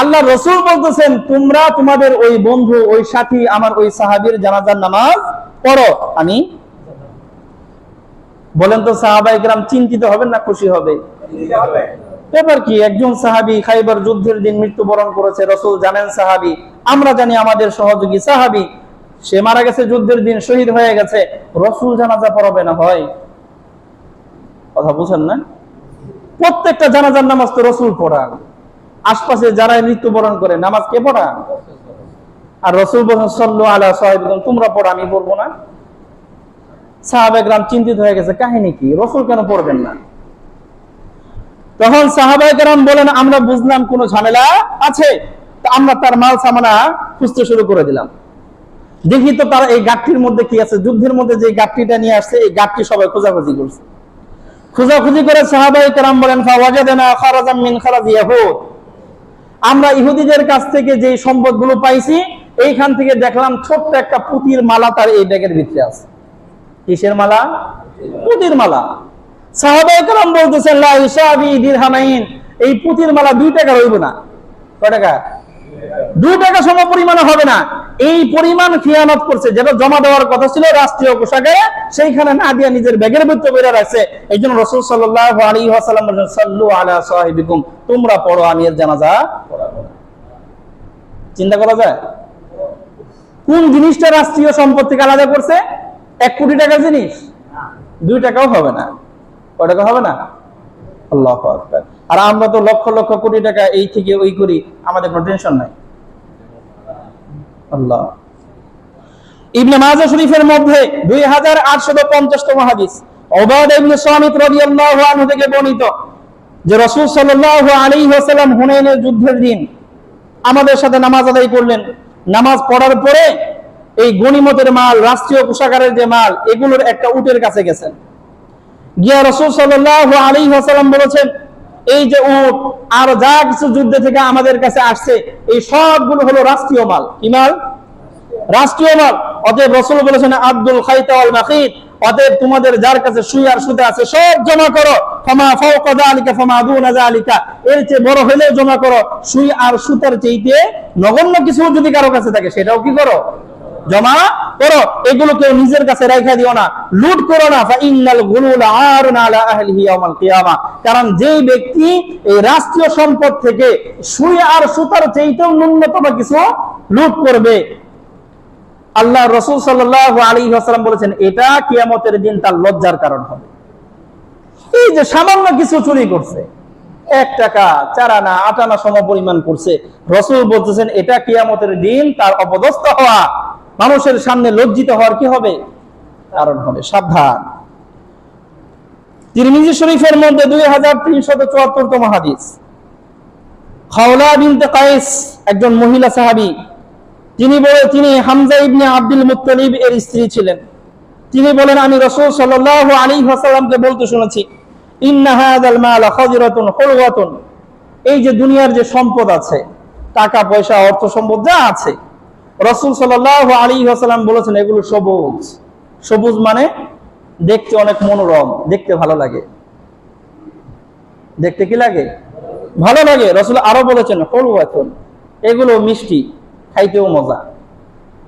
S2: আল্লাহ রাসূল বলতেছেন তোমরা তোমাদের ওই বন্ধু, ওই সাথী, আমার ওই সাহাবীর জানাজার নামাজ পড়ো, আমি। বলেন তো সাহাবায়ে কেরাম চিন্তিত হবেন না খুশি হবে? ব্যাপার কি, একজন সাহাবী খায়বার যুদ্ধের দিন মৃত্যুবরণ করেছে, রাসূল জানেন সাহাবী, আমরা জানি আমাদের সহযোগী সাহাবী, সে মারা গেছে যুদ্ধের দিন, শহীদ হয়ে গেছে, রাসূল জানাজা পড়াবে না হয়? কথা বুঝেন না? প্রত্যেকটা জানাজার নামাজ তো রাসূল পড়ান, আশপাশে যারা মৃত্যুবরণ করে নামাজ কে পড়ান? আর রাসূল বলেন সাল্লু আলা সাহিবিকুম, তোমরা পড়ো, আমি পড়বো না। সাহাবায়ে কেরাম চিন্তিত হয়ে গেছে, কাহিনী কি, রাসূল কেন পড়বেন না? তখন সাহাবায়ে কেরাম বলেন, আমরা বুঝলাম কোন ঝামেলা আছে, তো আমরা তার মাল সামানা খুঁজতে শুরু করে দিলাম, দেখি তো তার এই গাঠটির মধ্যে কি আছে। যুদ্ধের মধ্যে যে গাঠটিটা নিয়ে আসছে, এই গাঠটি সবাই খোঁজাখুঁজি করছে। খোঁজাখুঁজি করে সাহাবায়ে কেরাম বলেন, ফাওয়াজাদনা খারাজাম মিন খারাজি ইয়াহুদ, আমরা ইহুদিদের কাছ থেকে যে সম্পদগুলো পাইছি এইখান থেকে দেখলাম ছোট্ট একটা পুতির মালা তার এই ব্যাগের ভিতরে আছে। কিসের মালা? পুতির মালা। সাহাবায়ে কেরাম বলতেছেন, লা ইসাবি দিরহামাইন, এই পুতির মালা 2 টাকা হইব না। কয় টাকা? 2 টাকা সম পরিমাণে হবে না। এই পরিমাণ খিয়ানত করছে, যেটা জমা দেওয়ার কথা ছিল রাষ্ট্রীয় কোষাগারে, সেইখানে না দিয়া নিজের ব্যাগের ভিতরে বের রাখছে। এইজন্য রাসূল সাল্লাল্লাহু আলাইহি ওয়াসাল্লাম বলেন, সাল্লু আলা সাহিবিকুম, তোমরা পড়ো, আমি এর জানাজা পড়াবো না। চিন্তা করা যায় কোন জিনিসটা রাষ্ট্রীয় সম্পদ থেকে আলাদা করছে? 1 কোটি টাকার জিনিস 2 টাকাও হবে না। কয় টাকা হবে না? আল্লাহু আকবার। আর আমরা তো লক্ষ লক্ষ কোটি টাকা এই থেকে ওই করি, আমাদের কোনো টেনশন নাই। আল্লাহ। ইবনে মাজাহ শরীফের মধ্যে 2850তম হাদিস, উবাদা ইবনে সামিত রাদিয়াল্লাহু আনহু থেকে বর্ণিত যে রাসূল সাল্লাল্লাহু আলাইহি ওয়াসাল্লাম হুনাইনের যুদ্ধের দিন আমাদের সাথে নামাজ আদায় করলেন। নামাজ পড়ার পরে এই গনিমতের মাল, রাষ্ট্রীয় কোষাগারের যে মাল, এগুলোর একটা উটের কাছে গেছেন। গিয়া রাসূল সাল্লাল্লাহু আলাইহি ওয়াসাল্লাম বলেছেন, এই যে উট আর যা কিছু যুদ্ধ থেকে আমাদের কাছে আসছে, এই সবগুলো হলো রাষ্ট্রীয় মাল। কি মাল? রাষ্ট্রীয় মাল। অতএব রাসূল বলেছেন, আব্দুল খাইতা ওয়াল মাখিত, অতএব তোমাদের যার কাছে সুই আর সুতা আছে সব জমা করো। ফামা ফাওকা যালিকা ফামা দুনা যালিকা, এর চেয়ে বড় হলেও জমা করো। সুই আর সুতার চাইতে নগণ্য কিছু যদি কারো কাছে থাকে সেটাও কি করো? জমা করো, এগুলো কেউ নিজের কাছে রেখে দিও না, লুট করো না। ফাইন্নাল গুলুল আরুন আলা আহলিহি ইয়াউমাল কিয়ামা, কারণ যেই ব্যক্তি এই রাষ্ট্রীয় সম্পদ থেকে সুই আর সুতার চাইতেও ন্যূনতম কিছু লুট করবে, আল্লাহ রাসূল সাল্লাল্লাহু আলাইহি ওয়াসাল্লাম বলেছেন এটা কিয়ামতের দিন তার লজ্জার কারণ হবে। এই যে সামান্য কিছু চুরি করছে, 1 টাকা 4 আনা 8 আনা সম পরিমাণ করছে, রাসূল বলতেছেন এটা কিয়ামতের দিন তার অপদস্থ হওয়া, মানুষের সামনে লজ্জিত হওয়ার কি হবে, কারণ হবে। সাবধান। তিরমিজি শরীফের মধ্যে 2374তম হাদিস, খাওলা বিনতে কায়েস একজন মহিলা সাহাবী, তিনি হামজা ইবনে আব্দুল মুত্তালিব এর স্ত্রী ছিলেন। তিনি বলেন আমি রাসূল সাল্লাল্লাহু আলাইহি ওয়াসাল্লামকে বলতে শুনেছি, ইন্না হাযাল মাল খাযিরাতুন হুলওয়াতুন, এই যে দুনিয়ার যে সম্পদ আছে, টাকা পয়সা অর্থ সম্পদ যা আছে, রাসূল সাল্লাল্লাহু আলাইহি ওয়াসাল্লাম বলেছেন এগুলো সবুজ। সবুজ মানে দেখতে অনেক মনোরম, দেখতে ভালো লাগে। দেখতে কি লাগে? ভালো লাগে। রাসূল আরো বলেছেন হুলওয়াতুন, এগুলো মিষ্টি, খাইতেও মজা।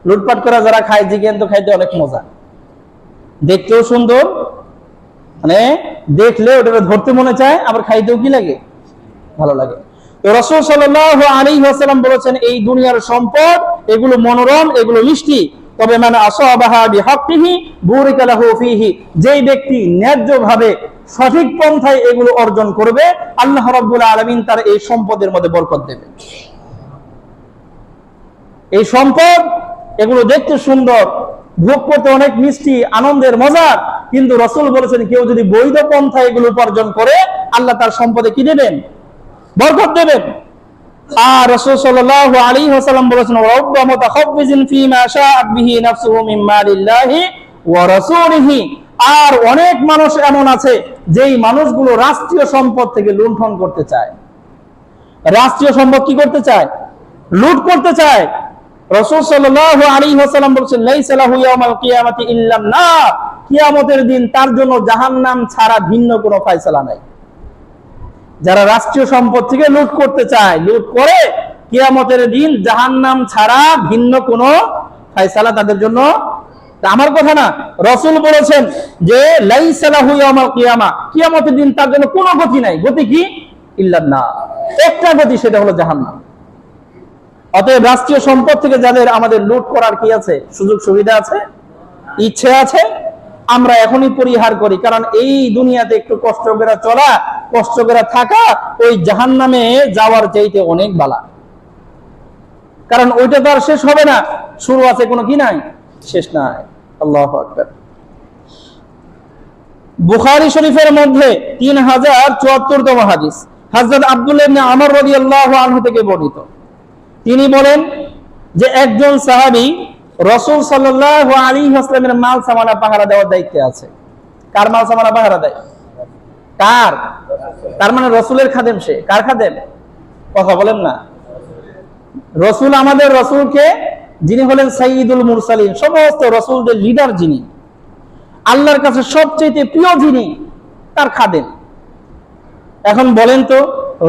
S2: লুটপাট করা যারা খায় জিজ্ঞেন তো খাইতে অনেক মজা, দেখতেও সুন্দর, মানে দেখলে ওটা ধরতে মনে চায়, আবার খাইতেও কি লাগে, ভালো লাগে। তো রাসূল সাল্লাল্লাহু আলাইহি ওয়াসাল্লাম বলেছেন এই দুনিয়ার সম্পদ এগুলো মনোরম, এগুলো মিষ্টি, তবে মানে আসাবাহা বিহাক্কিহি বুরিকা লাহু ফীহি, যেই ব্যক্তি ন্যায্যভাবে সঠিক পন্থায় এগুলো অর্জন করবে আল্লাহ রাব্বুল আলামিন তার এই সম্পদের মধ্যে বরকত দেবে। এই সম্পদ এগুলো দেখতে সুন্দর, ভোগ করতে অনেক মিষ্টি, আনন্দের, মজার, কিন্তু রাসূল বলেছেন কেউ যদি বৈধ পন্থায় এগুলো উপার্জন করে আল্লাহ তার সম্পদে কি দেবেন, বরকত দেবেন। আর রাসূল সাল্লাল্লাহু আলাইহি ওয়াসাল্লাম বলেছেন রাব্বা মুতাখাব্বিজিন ফীমা শাআত বিহি নাফসুহু মিন মালিল্লাহি ওয়া রাসূলিহি, আর অনেক মানুষ এমন আছে যেই মানুষগুলো রাষ্ট্রীয় সম্পদ থেকে লুণ্ঠন করতে চায়। রাষ্ট্রীয় সম্পদ কি করতে চায়? লুট করতে চায়। রাসূল সাল্লাল্লাহু আলাইহি ওয়াসাল্লাম বলেছেন লাইসা লাহু ইয়াউমাল কিয়ামাতি ইল্লান নার, কিয়ামতের দিন তার জন্য জাহান্নাম ছাড়া ভিন্ন কোনো ফয়সালা নাই। যারা রাষ্ট্রীয় সম্পদ থেকে লুট করতে চায়, লুট করে, কিয়ামতের দিন জাহান্নাম ছাড়া ভিন্ন কোনো ফয়সালা তাদের জন্য। আমার কথা না, রাসূল বলেছেন যে লাইসা লাহু ইয়াউমাল কিয়ামা, কিয়ামতের দিন তার জন্য কোনো গতি নাই। গতি কি? ইল্লান নার, একটা গতি, সেটা হলো জাহান্নাম। অতএব রাষ্ট্রীয় সম্পদ থেকে যাদের আমাদের লুট করার কি আছে, সুযোগ সুবিধা আছে, ইচ্ছে আছে, আমরা এখনই পরিহার করি, কারণ এই দুনিয়াতে একটু কষ্ট করে চলা, কষ্ট করে থাকা ওই জাহান্নামে যাওয়ার চাইতে অনেক বালা। কারণ ওইটা তো আর শেষ হবে না, শুরু আছে কোনো কি নাই, শেষ নাই। আল্লাহু আকবার। বুখারী শরীফের মধ্যে 3074তম হাদিস, হযরত আব্দুল্লাহ ইবনে আমর রাদিয়াল্লাহু আনহু থেকে বর্ণিত। তিনি বলেন যে একজন সাহাবী রাসূল সাল্লাল্লাহু আলাইহি ওয়াসাল্লামের মাল সামানা পাহারা দেওয়ার দায়িত্বে আছে। কার মাল সামানা পাহারা দেয়? কার? তার মানে রাসূলের খাদেম সে। কার খাদেম? কথা বলেন না। রাসূল, আমাদের রাসূলকে, যিনি হলেন সাইয়্যিদুল মুরসালিন, সমস্ত রাসূলদের লিডার, যিনি আল্লাহর কাছে সবচেয়ে প্রিয়, যিনি, তার খাদেম। এখন বলেন তো,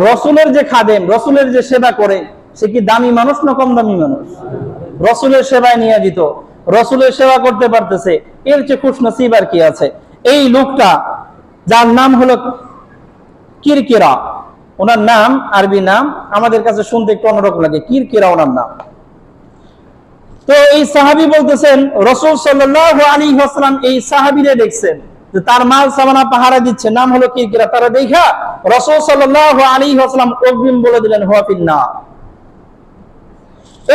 S2: রাসূলের যে খাদেম, রাসূলের যে সেবা করে, সে কি দামি মানুষ না কম দামি মানুষ? রাসূলের সেবায় নিয়োজিত, রাসূলের সেবা করতে পারতেছে, এর চেয়ে খুশনসিব আর কি আছে? এই লোকটা, যার নাম হলো কিরকিরা, ওনার নাম, আরবি নাম, আমাদের কাছে শুনতে একটু অন্যরকম লাগে, কিরকিরা ওনার নাম। তো এই সাহাবী বলতেছেন রাসূল সাল্লাল্লাহু আলাইহি ওয়াসাল্লাম এই সাহাবীরে দেখছেন যে তার মাল সামানা পাহারা দিচ্ছে, নাম হলো কিরকিরা। তারা দেখা রাসূল সাল্লাল্লাহু আলাইহি ওয়াসাল্লাম অগ্রিম বলে দিলেন হুয়া ফিন্নার।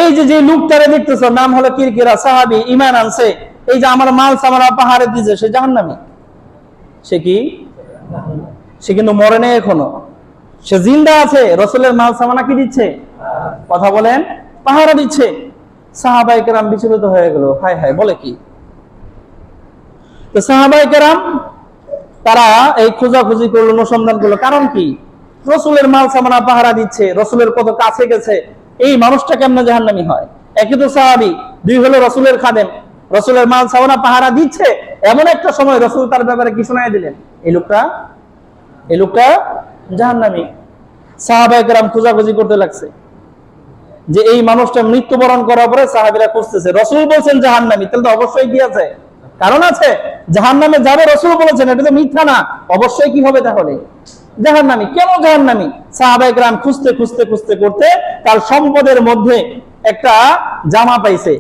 S2: এই যে লোকটারে দেখতেছো, নাম হলো কিরকিরা, সাহাবী, ঈমান আনছে, এই যে আমার মাল সামানা পাহারা দিচ্ছে, সে জাহান্নামী। সে কি? সে কিন্তু মরে নেই এখনো, সে জিন্দা আছে। রাসূলের মাল সামানা কি দিচ্ছে? কথা বলেন, পাহারা দিচ্ছে। সাহাবায়ে কেরাম বিচলিত হয়ে গেল, হায় হায়, বলে কি? তো সাহাবায়ে কেরাম তারা এই খোঁজাখুঁজি করলো, অনুসন্ধান করলো, কারণ কি? রাসূলের মাল সামানা পাহারা দিচ্ছে, রাসূলের কত কাছে গেছে, এই মানুষটা কেমনে জাহান্নামী হয়? একই তো সাহাবী, দুই হলো রাসূলের খাদেম, রাসূলের মাল সামানা পাহারা দিচ্ছে। এমন একটা সময় রাসূল তার ব্যাপারে কি শোনায় দিলেন, এই লোকটা জাহান্নামী। সাহাবায়ে কেরাম খোঁজাখুঁজি করতে লাগছে, যে এই মানুষটা মৃত্যুবরণ করার পরে সাহাবীরা খুঁজতেছে, রসুল বলছেন জাহান্নামী, তাহলে তো অবশ্যই কি আছে, কারণ আছে, জাহান্নামে যাবে রসুল বলেছেন, এটা তো মিথ্যা না, অবশ্যই কি হবে তাহলে জাহান্নামী। কেন জাহান্নামী? সাহাবায়ে কেরাম খুঁজতে খুঁজতে খুঁজতে করতে তার সম্পদের মধ্যে একটা জামা পাইছে।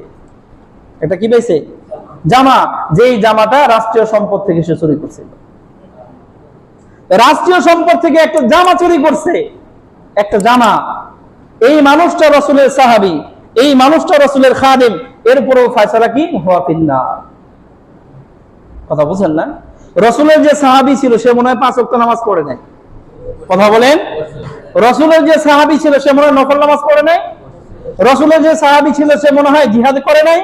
S2: এটা কি পাইছে? জামা, যেই জামাটা রাষ্ট্রীয় সম্পদ থেকে সে চুরি করছিল। রাষ্ট্রীয় সম্পদ থেকে একটা জামা চুরি করছে, একটা জামা। এই মানুষটা রসুলের সাহাবী, এই মানুষটা রসুলের খাদেম, এরপরেও ফয়সালা কি, হুয়া ফিন্নার। কথা বুঝেন না? রসুলের যে সাহাবী ছিল সে মনে হয় 5 ওয়াক্ত নামাজ পড়ে নাই। কথা বলেন। রসুলের যে সাহাবী ছিল সে মনে হয় নফল নামাজ পড়ে নাই। রসুলের যে সাহাবী ছিল সে মনে হয় জিহাদ করে নাই,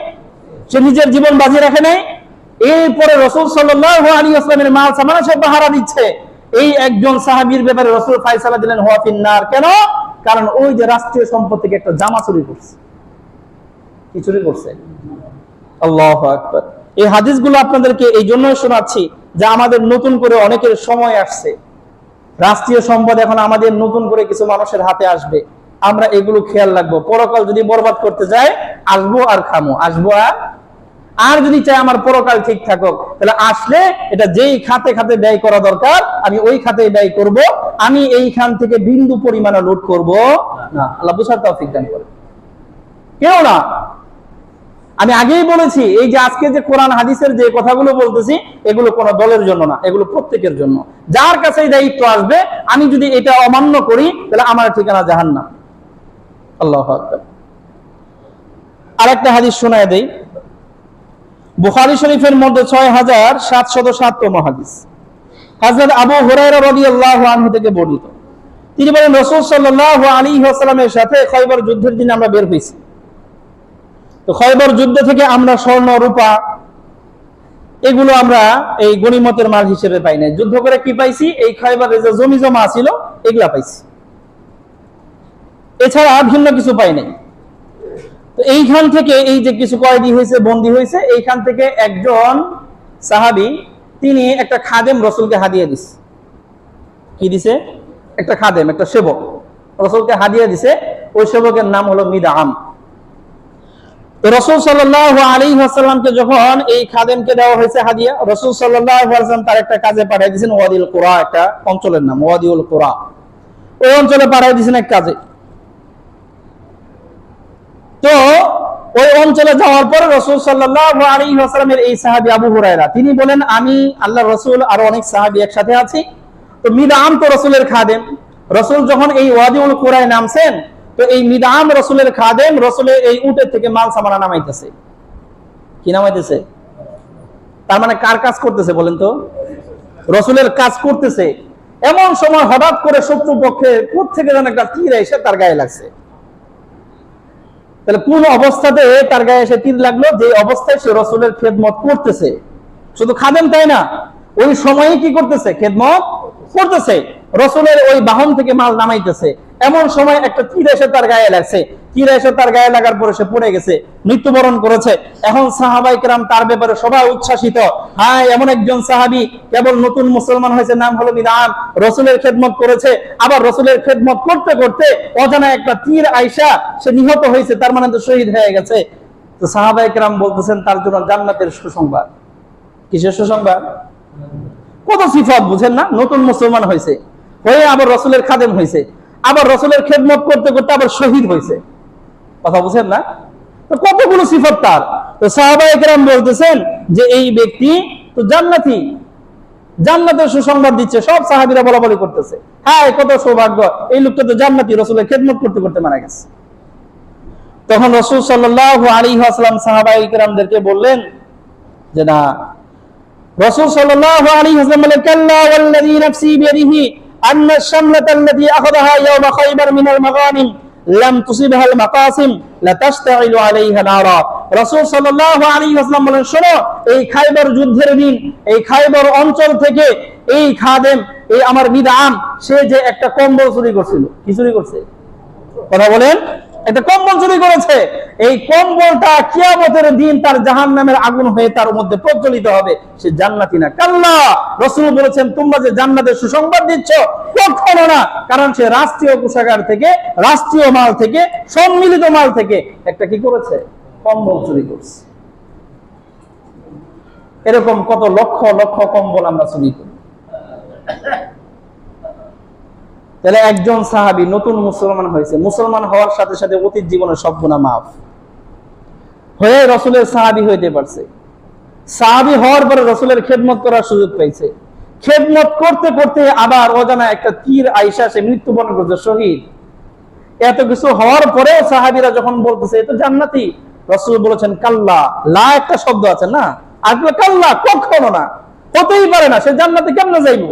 S2: সে নিজের জীবন বাজি রাখে নাই। এরপরে রসুল সাল্লাল্লাহু আলাইহি ওয়াসাল্লামের মাল সামানা সে পাহারা দিচ্ছে। এই একজন সাহাবীর ব্যাপারে রসুল ফয়সালা দিলেন হুয়া ফিন্নার। কেন? কারণ ওই যে রাষ্ট্রীয় সম্পদ থেকে একটা জামা চুরি করছে। কি চুরি করছে? আল্লাহু আকবার। এই হাদিসগুলো আপনাদেরকে এই জন্যই শোনাচ্ছি যে আমাদের নতুন করে অনেকের সময় আসছে, রাষ্ট্রীয় সম্পদ এখন আমাদের নতুন করে কিছু মানুষের হাতে আসবে, আমরা এগুলো খেয়াল রাখবো। পরকাল যদি বরবাদ করতে যায়, আসবো আর খামো, আসবো আর যদি চাই আমার পরকাল ঠিক থাকুক, তাহলে আসলে এটা যেই খাতে খাতে ব্যয় করা দরকার আমি ওই খাতে ব্যয় করব, আমি এইখান থেকে বিন্দু পরিমাণে লুট করব না। আল্লাহ বুঝার তৌফিক দান করে। কেউ না। আমি আগেই বলেছি, এই যে আজকে যে কোরআন হাদিসের যে কথাগুলো বলতেছি, এগুলো কোন দলের জন্য না, এগুলো প্রত্যেকের জন্য। যার কাছে এই দায়িত্ব আসবে, আমি যদি এটা অমান্য করি তাহলে আমার ঠিকানা জাহান্নাম। আল্লাহু আকবার। আরেকটা হাদিস শোনায় দেই, বুখারী শরীফের মধ্যে 6707তম হাদিস, হযরত আবু হুরায়রা রাদিয়াল্লাহু আনহু থেকে বর্ণিত। তিনি বলেন, রাসূল সাল্লাল্লাহু আলাইহি ওয়াসাল্লামের সাথে খয়বর যুদ্ধের দিন আমরা বের হইছি। তো খয়বর যুদ্ধ থেকে আমরা স্বর্ণ রূপা এগুলো আমরা এই গনিমতের মাল হিসেবে পাই নাই। যুদ্ধ করে কি পাইছি? এই খয়বরের যে জমি জমা ছিল এগুলা পাইছি, এছাড়া ভিন্ন কিছু পাই নাই। তো এইখান থেকে এই যে কিছু কয়েদি হয়েছে, বন্দী হয়েছে, এইখান থেকে একজন সাহাবী তিনি একটা খাদেম রসুলকে হাদিয়া দিছে। কি দিছে? একটা খাদেম, একটা সেবক রসুলকে হাদিয়া দিছে। ওই সেবকের নাম হলো মিদআম। রাসূল সাল্লাল্লাহু আলাইহি ওয়াসাল্লামকে যখন এই খাদেমকে দেওয়া হয়েছে হাদিয়া, রাসূল সাল্লাল্লাহু আলাইহি ওয়াসাল্লাম তার একটা কাজে পাঠিয়ে দিয়েছেন, ওয়াদিল কুরা, একটা অঞ্চলের নাম ওয়াদিউল কুরা। ওই অঞ্চলে পাঠিয়ে দিয়েছেন এক কাজে। তো ওই অঞ্চলে যাওয়ার পরে রাসূল সাল্লাল্লাহু আলাইহি ওয়াসাল্লামের এই সাহাবী আবু হুরায়রা তিনি বলেন, আমি আল্লাহর রাসূল আর অনেক সাহাবী একসাথে আছি। তো মিদআম তো রাসূলের খাদেম। রাসূল যখন এই ওয়াদিউল কুরায় নামছেন, তো এই মিদআম রসুলের খাদেম রসুলের এই উটের থেকে মাল সামানা নামাইতেছে। কি নামাইতেছে? তার মানে কার কাজ করতেছে বলেন তো? রসুলের কাজ করতেছে। এমন সময় হঠাৎ করে শত্রু পক্ষে কোত্থেকে যেন একটা তীর এসে তার গায়ে লাগছে। তাহলে কোন অবস্থাতে তার গায়ে এসে তীর লাগলো? যে অবস্থায় সে রসুলের খেদমত করতেছে। শুধু খাদেম তাই না, ওই সময়ে কি করতেছে? খেদমত করতেছে, রসুলের ওই বাহন থেকে মাল নামাইতেছে। এমন সময় একটা তীর এসে তার গায়ে লাগছে। তীর এসে তার গায়ে লাগার পরে সে পড়ে গেছে, মৃত্যুবরণ করেছে। এখন সাহাবায়ে কেরাম তার ব্যাপারে সবাই উচ্ছ্বাসিত। হ্যাঁ, এমন একজন সাহাবী কেবল নতুন মুসলমান হয়েছে, নাম হলো মিদআম, রসুলের খেদমত করেছে। আবার রসুলের খেদমত করতে করতে অজানা একটা তীর আইসা সে নিহত হয়েছে, তার মানে তো শহীদ হয়ে গেছে। তো সাহাবায়ে কেরাম বলতেছেন তার জন্য জান্নাতের সুসংবাদ। কিসের সুসংবাদ? কত সিফাত বুঝেন না? নতুন মুসলমান হয়েছে, হয়ে আবার রসুলের খাদেম হয়েছে, আবার রসুলের খেদমত করতে করতে আবার শহীদ হয়েছে। কথা বুঝেন না? তো কতগুলো সিফাত তার। তো সাহাবায়ে কেরাম বলতেছেন যে এই ব্যক্তি তো জান্নাতি, জান্নাতের সুসংবাদ দিচ্ছে। সব সাহাবীরা বলাবলি করতেছে, হ্যাঁ কত সৌভাগ্য, এই লোকটা তো জান্নাতি, রসুলের খেদমত করতে করতে মারা গেছে। তখন রাসূল সাল্লাল্লাহু আলাইহি ওয়াসাল্লাম সাহাবায়ে কেরামদেরকে বললেন যে না, রাসূল সাল্লাল্লাহু আলাইহি ওয়াসাল্লাম বলেন, কাল্লা ওয়াল্লাযী নাফসি বিয়াদিহি আন্না আশ-শামলাতাল্লাতী আখাযাহা ইয়াওমা খায়বার মিনাল মাগানিম লাম তুসিবহাল মাকাসিম লা তাশতাইলু আলাইহা নারা। রাসূল সাল্লাল্লাহু আলাইহি ওয়াসাল্লাম বলেন, শোনো, এই খায়বার যুদ্ধের দিন এই খায়বার অঞ্চল থেকে এই খাদেম, এই আমার মিদআম, সে যে একটা কম্বল চুরি করছিল। কি চুরি করছে? কথা বলেন। একটা কম্বল চুরি করেছে, এই কম্বলটা কিয়ামতের দিন তার জাহান্নামের আগুন হয়ে তার মধ্যে প্রজ্বলিত হবে, সে জান্নাতি না। কাল্লা, রাসূল বলেছেন তোমরা যে জান্নাতের সুসংবাদ দিচ্ছ, কখনো না। কারণ সে রাষ্ট্রীয় কোষাগার থেকে, রাষ্ট্রীয় মাল থেকে, সম্মিলিত মাল থেকে একটা কি করেছে? কম্বল চুরি করছে। এরকম কত লক্ষ লক্ষ কম্বল আমরা চুরি করি। তাহলে একজন সাহাবী নতুন মুসলমান হয়েছে, মুসলমান হওয়ার সাথে সাথে অতীত জীবনের সব গুনাহ মাফ হয়ে রাসূলের সাহাবী হইতে পারছে। সাহাবী হওয়ার পরে রাসূলের খেদমত করার সুযোগ পাইছে। খেদমত করতে করতে আবার অজানা একটা তীর আইসা সে মৃত্যুবরণ করছে, শহীদ। এত কিছু হওয়ার পরেও সাহাবীরা যখন বলতেছে এ তো জান্নাতি, রাসূল বলেছেন কাল্লা, লা একটা শব্দ আছে না, আর কাল্লা, কখনো না, হতেই পারে না, সে জান্নাতে কেমনে যাইব?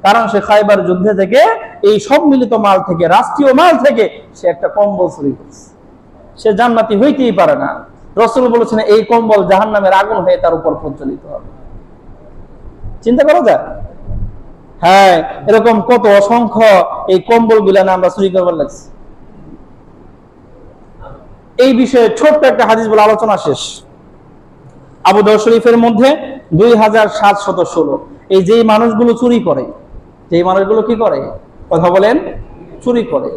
S2: কারণ সে খায়বার যুদ্ধে থেকে এই সম্মিলিত মাল থেকে, রাষ্ট্রীয় মাল থেকে সে একটা কম্বল চুরি করছে, সে জান্নাতি হইতেই পারে না। রাসূল বলেছেন এই কম্বল জাহান্নামের আগুন হয়ে তার উপর প্রজ্বলিত হবে। চিন্তা করা যায়? হ্যাঁ, এরকম কত অসংখ্য এই কম্বল গুলা না আমরা চুরি করবার লাগছি। এই বিষয়ে ছোট্ট একটা হাদিস বলে আলোচনা শেষ। আবু দাউদ শরীফের মধ্যে 2716, এই যে মানুষগুলো চুরি করে, যে মানুষগুলো কি করে? কথা বলেন, চুরি করে।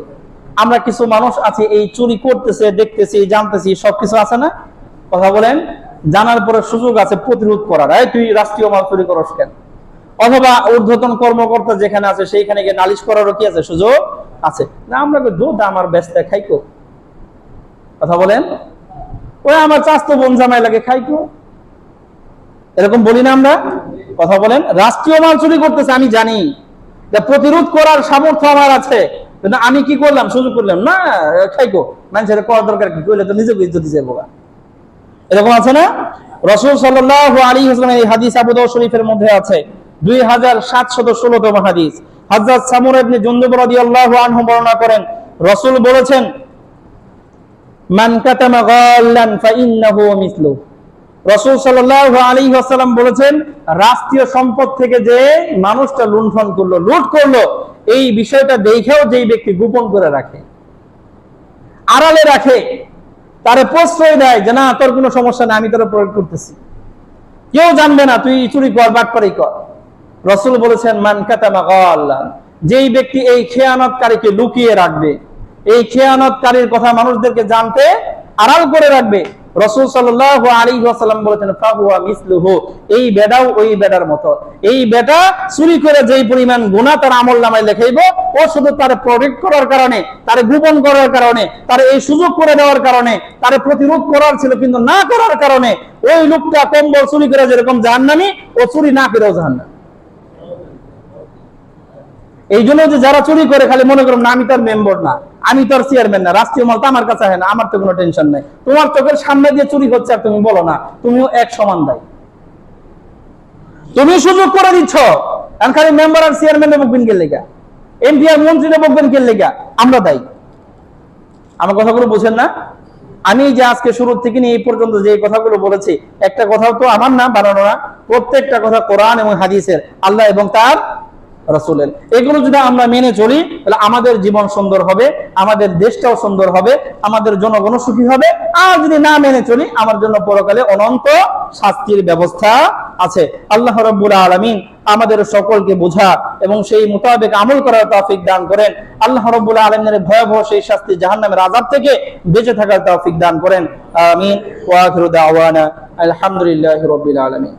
S2: আমরা কিছু মানুষ আছে এই চুরি করতেছে, দেখতেছি, জানতেছি, সবকিছু আছে না? কথা বলেন, জানার পরে সুযোগ আছে প্রতিরোধ করার, এই তুই রাষ্ট্রীয় মাল চুরি করস কেন? অথবা ঊর্ধ্বতন কর্মকর্তা যেখানে আছে সেইখানে গিয়ে নালিশ করারও কি আছে? সুযোগ আছে। না আমরা দুধ আমার ব্যস্ত খাইকো, কথা বলেন, ওই আমার চাস্তো বোন জামাই লাগে খাইকো, এরকম বলি না আমরা? কথা বলেন, রাষ্ট্রীয় মাল চুরি করতেছে, আমি জানি প্রতিরোধ করার সামর্থ্য আমার আছে, কিন্তু আমি কি করলাম? সুযোগ করলাম না, খাইকো, মানুষের করার দরকার কি? করলে তো নিজেকে ইজ্জত যাবো। এরকম আছে না? রাসূল সাল্লাল্লাহু আলাইহি ওয়াসাল্লাম এই হাদিস আবু দাউদ শরীফের মধ্যে আছে, 2716তম হাদিস। হযরত সামুরা ইবনে জুনদুব রাদিয়াল্লাহু আনহু বর্ণনা করেন, রাসূল বলেছেন মান কাতামা গাল্লান ফাইন্নাহু মিসলু। রাসূল সাল্লাল্লাহু আলাইহি ওয়াসাল্লাম বলেছেন রাষ্ট্রীয় সম্পদ থেকে যে মানুষটা লুণ্ঠন করলো, লুট করলো, এই বিষয়টা দেখেও যেই ব্যক্তি গোপন করে রাখে, আড়ালে রাখে, তারে প্রশ্রয় দেয় যে না তোর কোনো সমস্যা নেই, আমি তোর প্রয়োগ করতেছি, কেউ জানবে না, তুই চুরি কর, বাটপারি কর। রাসূল বলেছেন মান কাতামা গাল্লান, যেই ব্যক্তি এই খেয়ানতকারীকে লুকিয়ে রাখবে, এই খেয়ানতকারীর কথা মানুষদেরকে জানতে আড়াল করে রাখবে, রাসূল সাল্লাল্লাহু আলাইহি ওয়াসাল্লাম বলেছেন ফাহুয়া মিসলুহু, এই বেটাও ওই বেটার মতো। এই বেটা চুরি করে যেই পরিমাণ গুনাহ তার আমলনামায় লেখাইব, ও শুধু তার প্রোটেক্ট করার কারণে, তার গোপন করার কারণে, তার এই সুযোগ করে দেওয়ার কারণে, তার প্রতিরোধ করার ছিল কিন্তু না করার কারণে, ওই লোকটা কম্বল চুরি করে যেরকম জাহান্নামী, ও চুরি না করেও জাহান্নামী। এই জন্য যে যারা চুরি করে খালি মনে করুন না আমি তার মেম্বার না, আমি তোর চেয়ারম্যান না, রাষ্ট্রীয় মাল তো আমার কাছে হয় না, আমার তো কোনো টেনশন নাই। তোমার চোখের সামনে দিয়ে চুরি হচ্ছে আর তুমি বলো না, তুমিও এক সমান দায়ী। তুমি সুযোগ করে দিচ্ছ, কারণ খালি মেম্বার আর চেয়ারম্যানের বকবেন কে লেগা, এমপি আর মন্ত্রীরা বকবেন কে লেগা, আমরা দায়ী। আমার কথাগুলো বুঝেন না? আমি যে আজকে শুরু থেকে নিয়ে এই পর্যন্ত যে কথাগুলো বলেছি, একটা কথাও তো আমার না, বানানো না, প্রত্যেকটা কথা কোরআন এবং হাদিসের, আল্লাহ এবং তার রাসূলের। এগুলো যদি আমরা মেনে চলি তাহলে আমাদের জীবন সুন্দর হবে, আমাদের দেশটাও সুন্দর হবে, আমাদের জনগণ সুখী হবে। আর যদি না মেনে চলি আমার জন্য পরকালে অনন্ত শাস্তির ব্যবস্থা আছে। আল্লাহ রাব্বুল আলামিন আমাদের সকলকে বোঝা এবং সেই মোতাবেক আমল করার তৌফিক দান করেন। আল্লাহ রাব্বুল আলামিনের ভয়াবহ সেই শাস্তি জাহান্নামের আযাব থেকে বেঁচে থাকার তৌফিক দান করেন। আমিন। ওয়া আখিরু দাওয়ানা আলহামদুলিল্লাহি রাব্বিল আলামিন।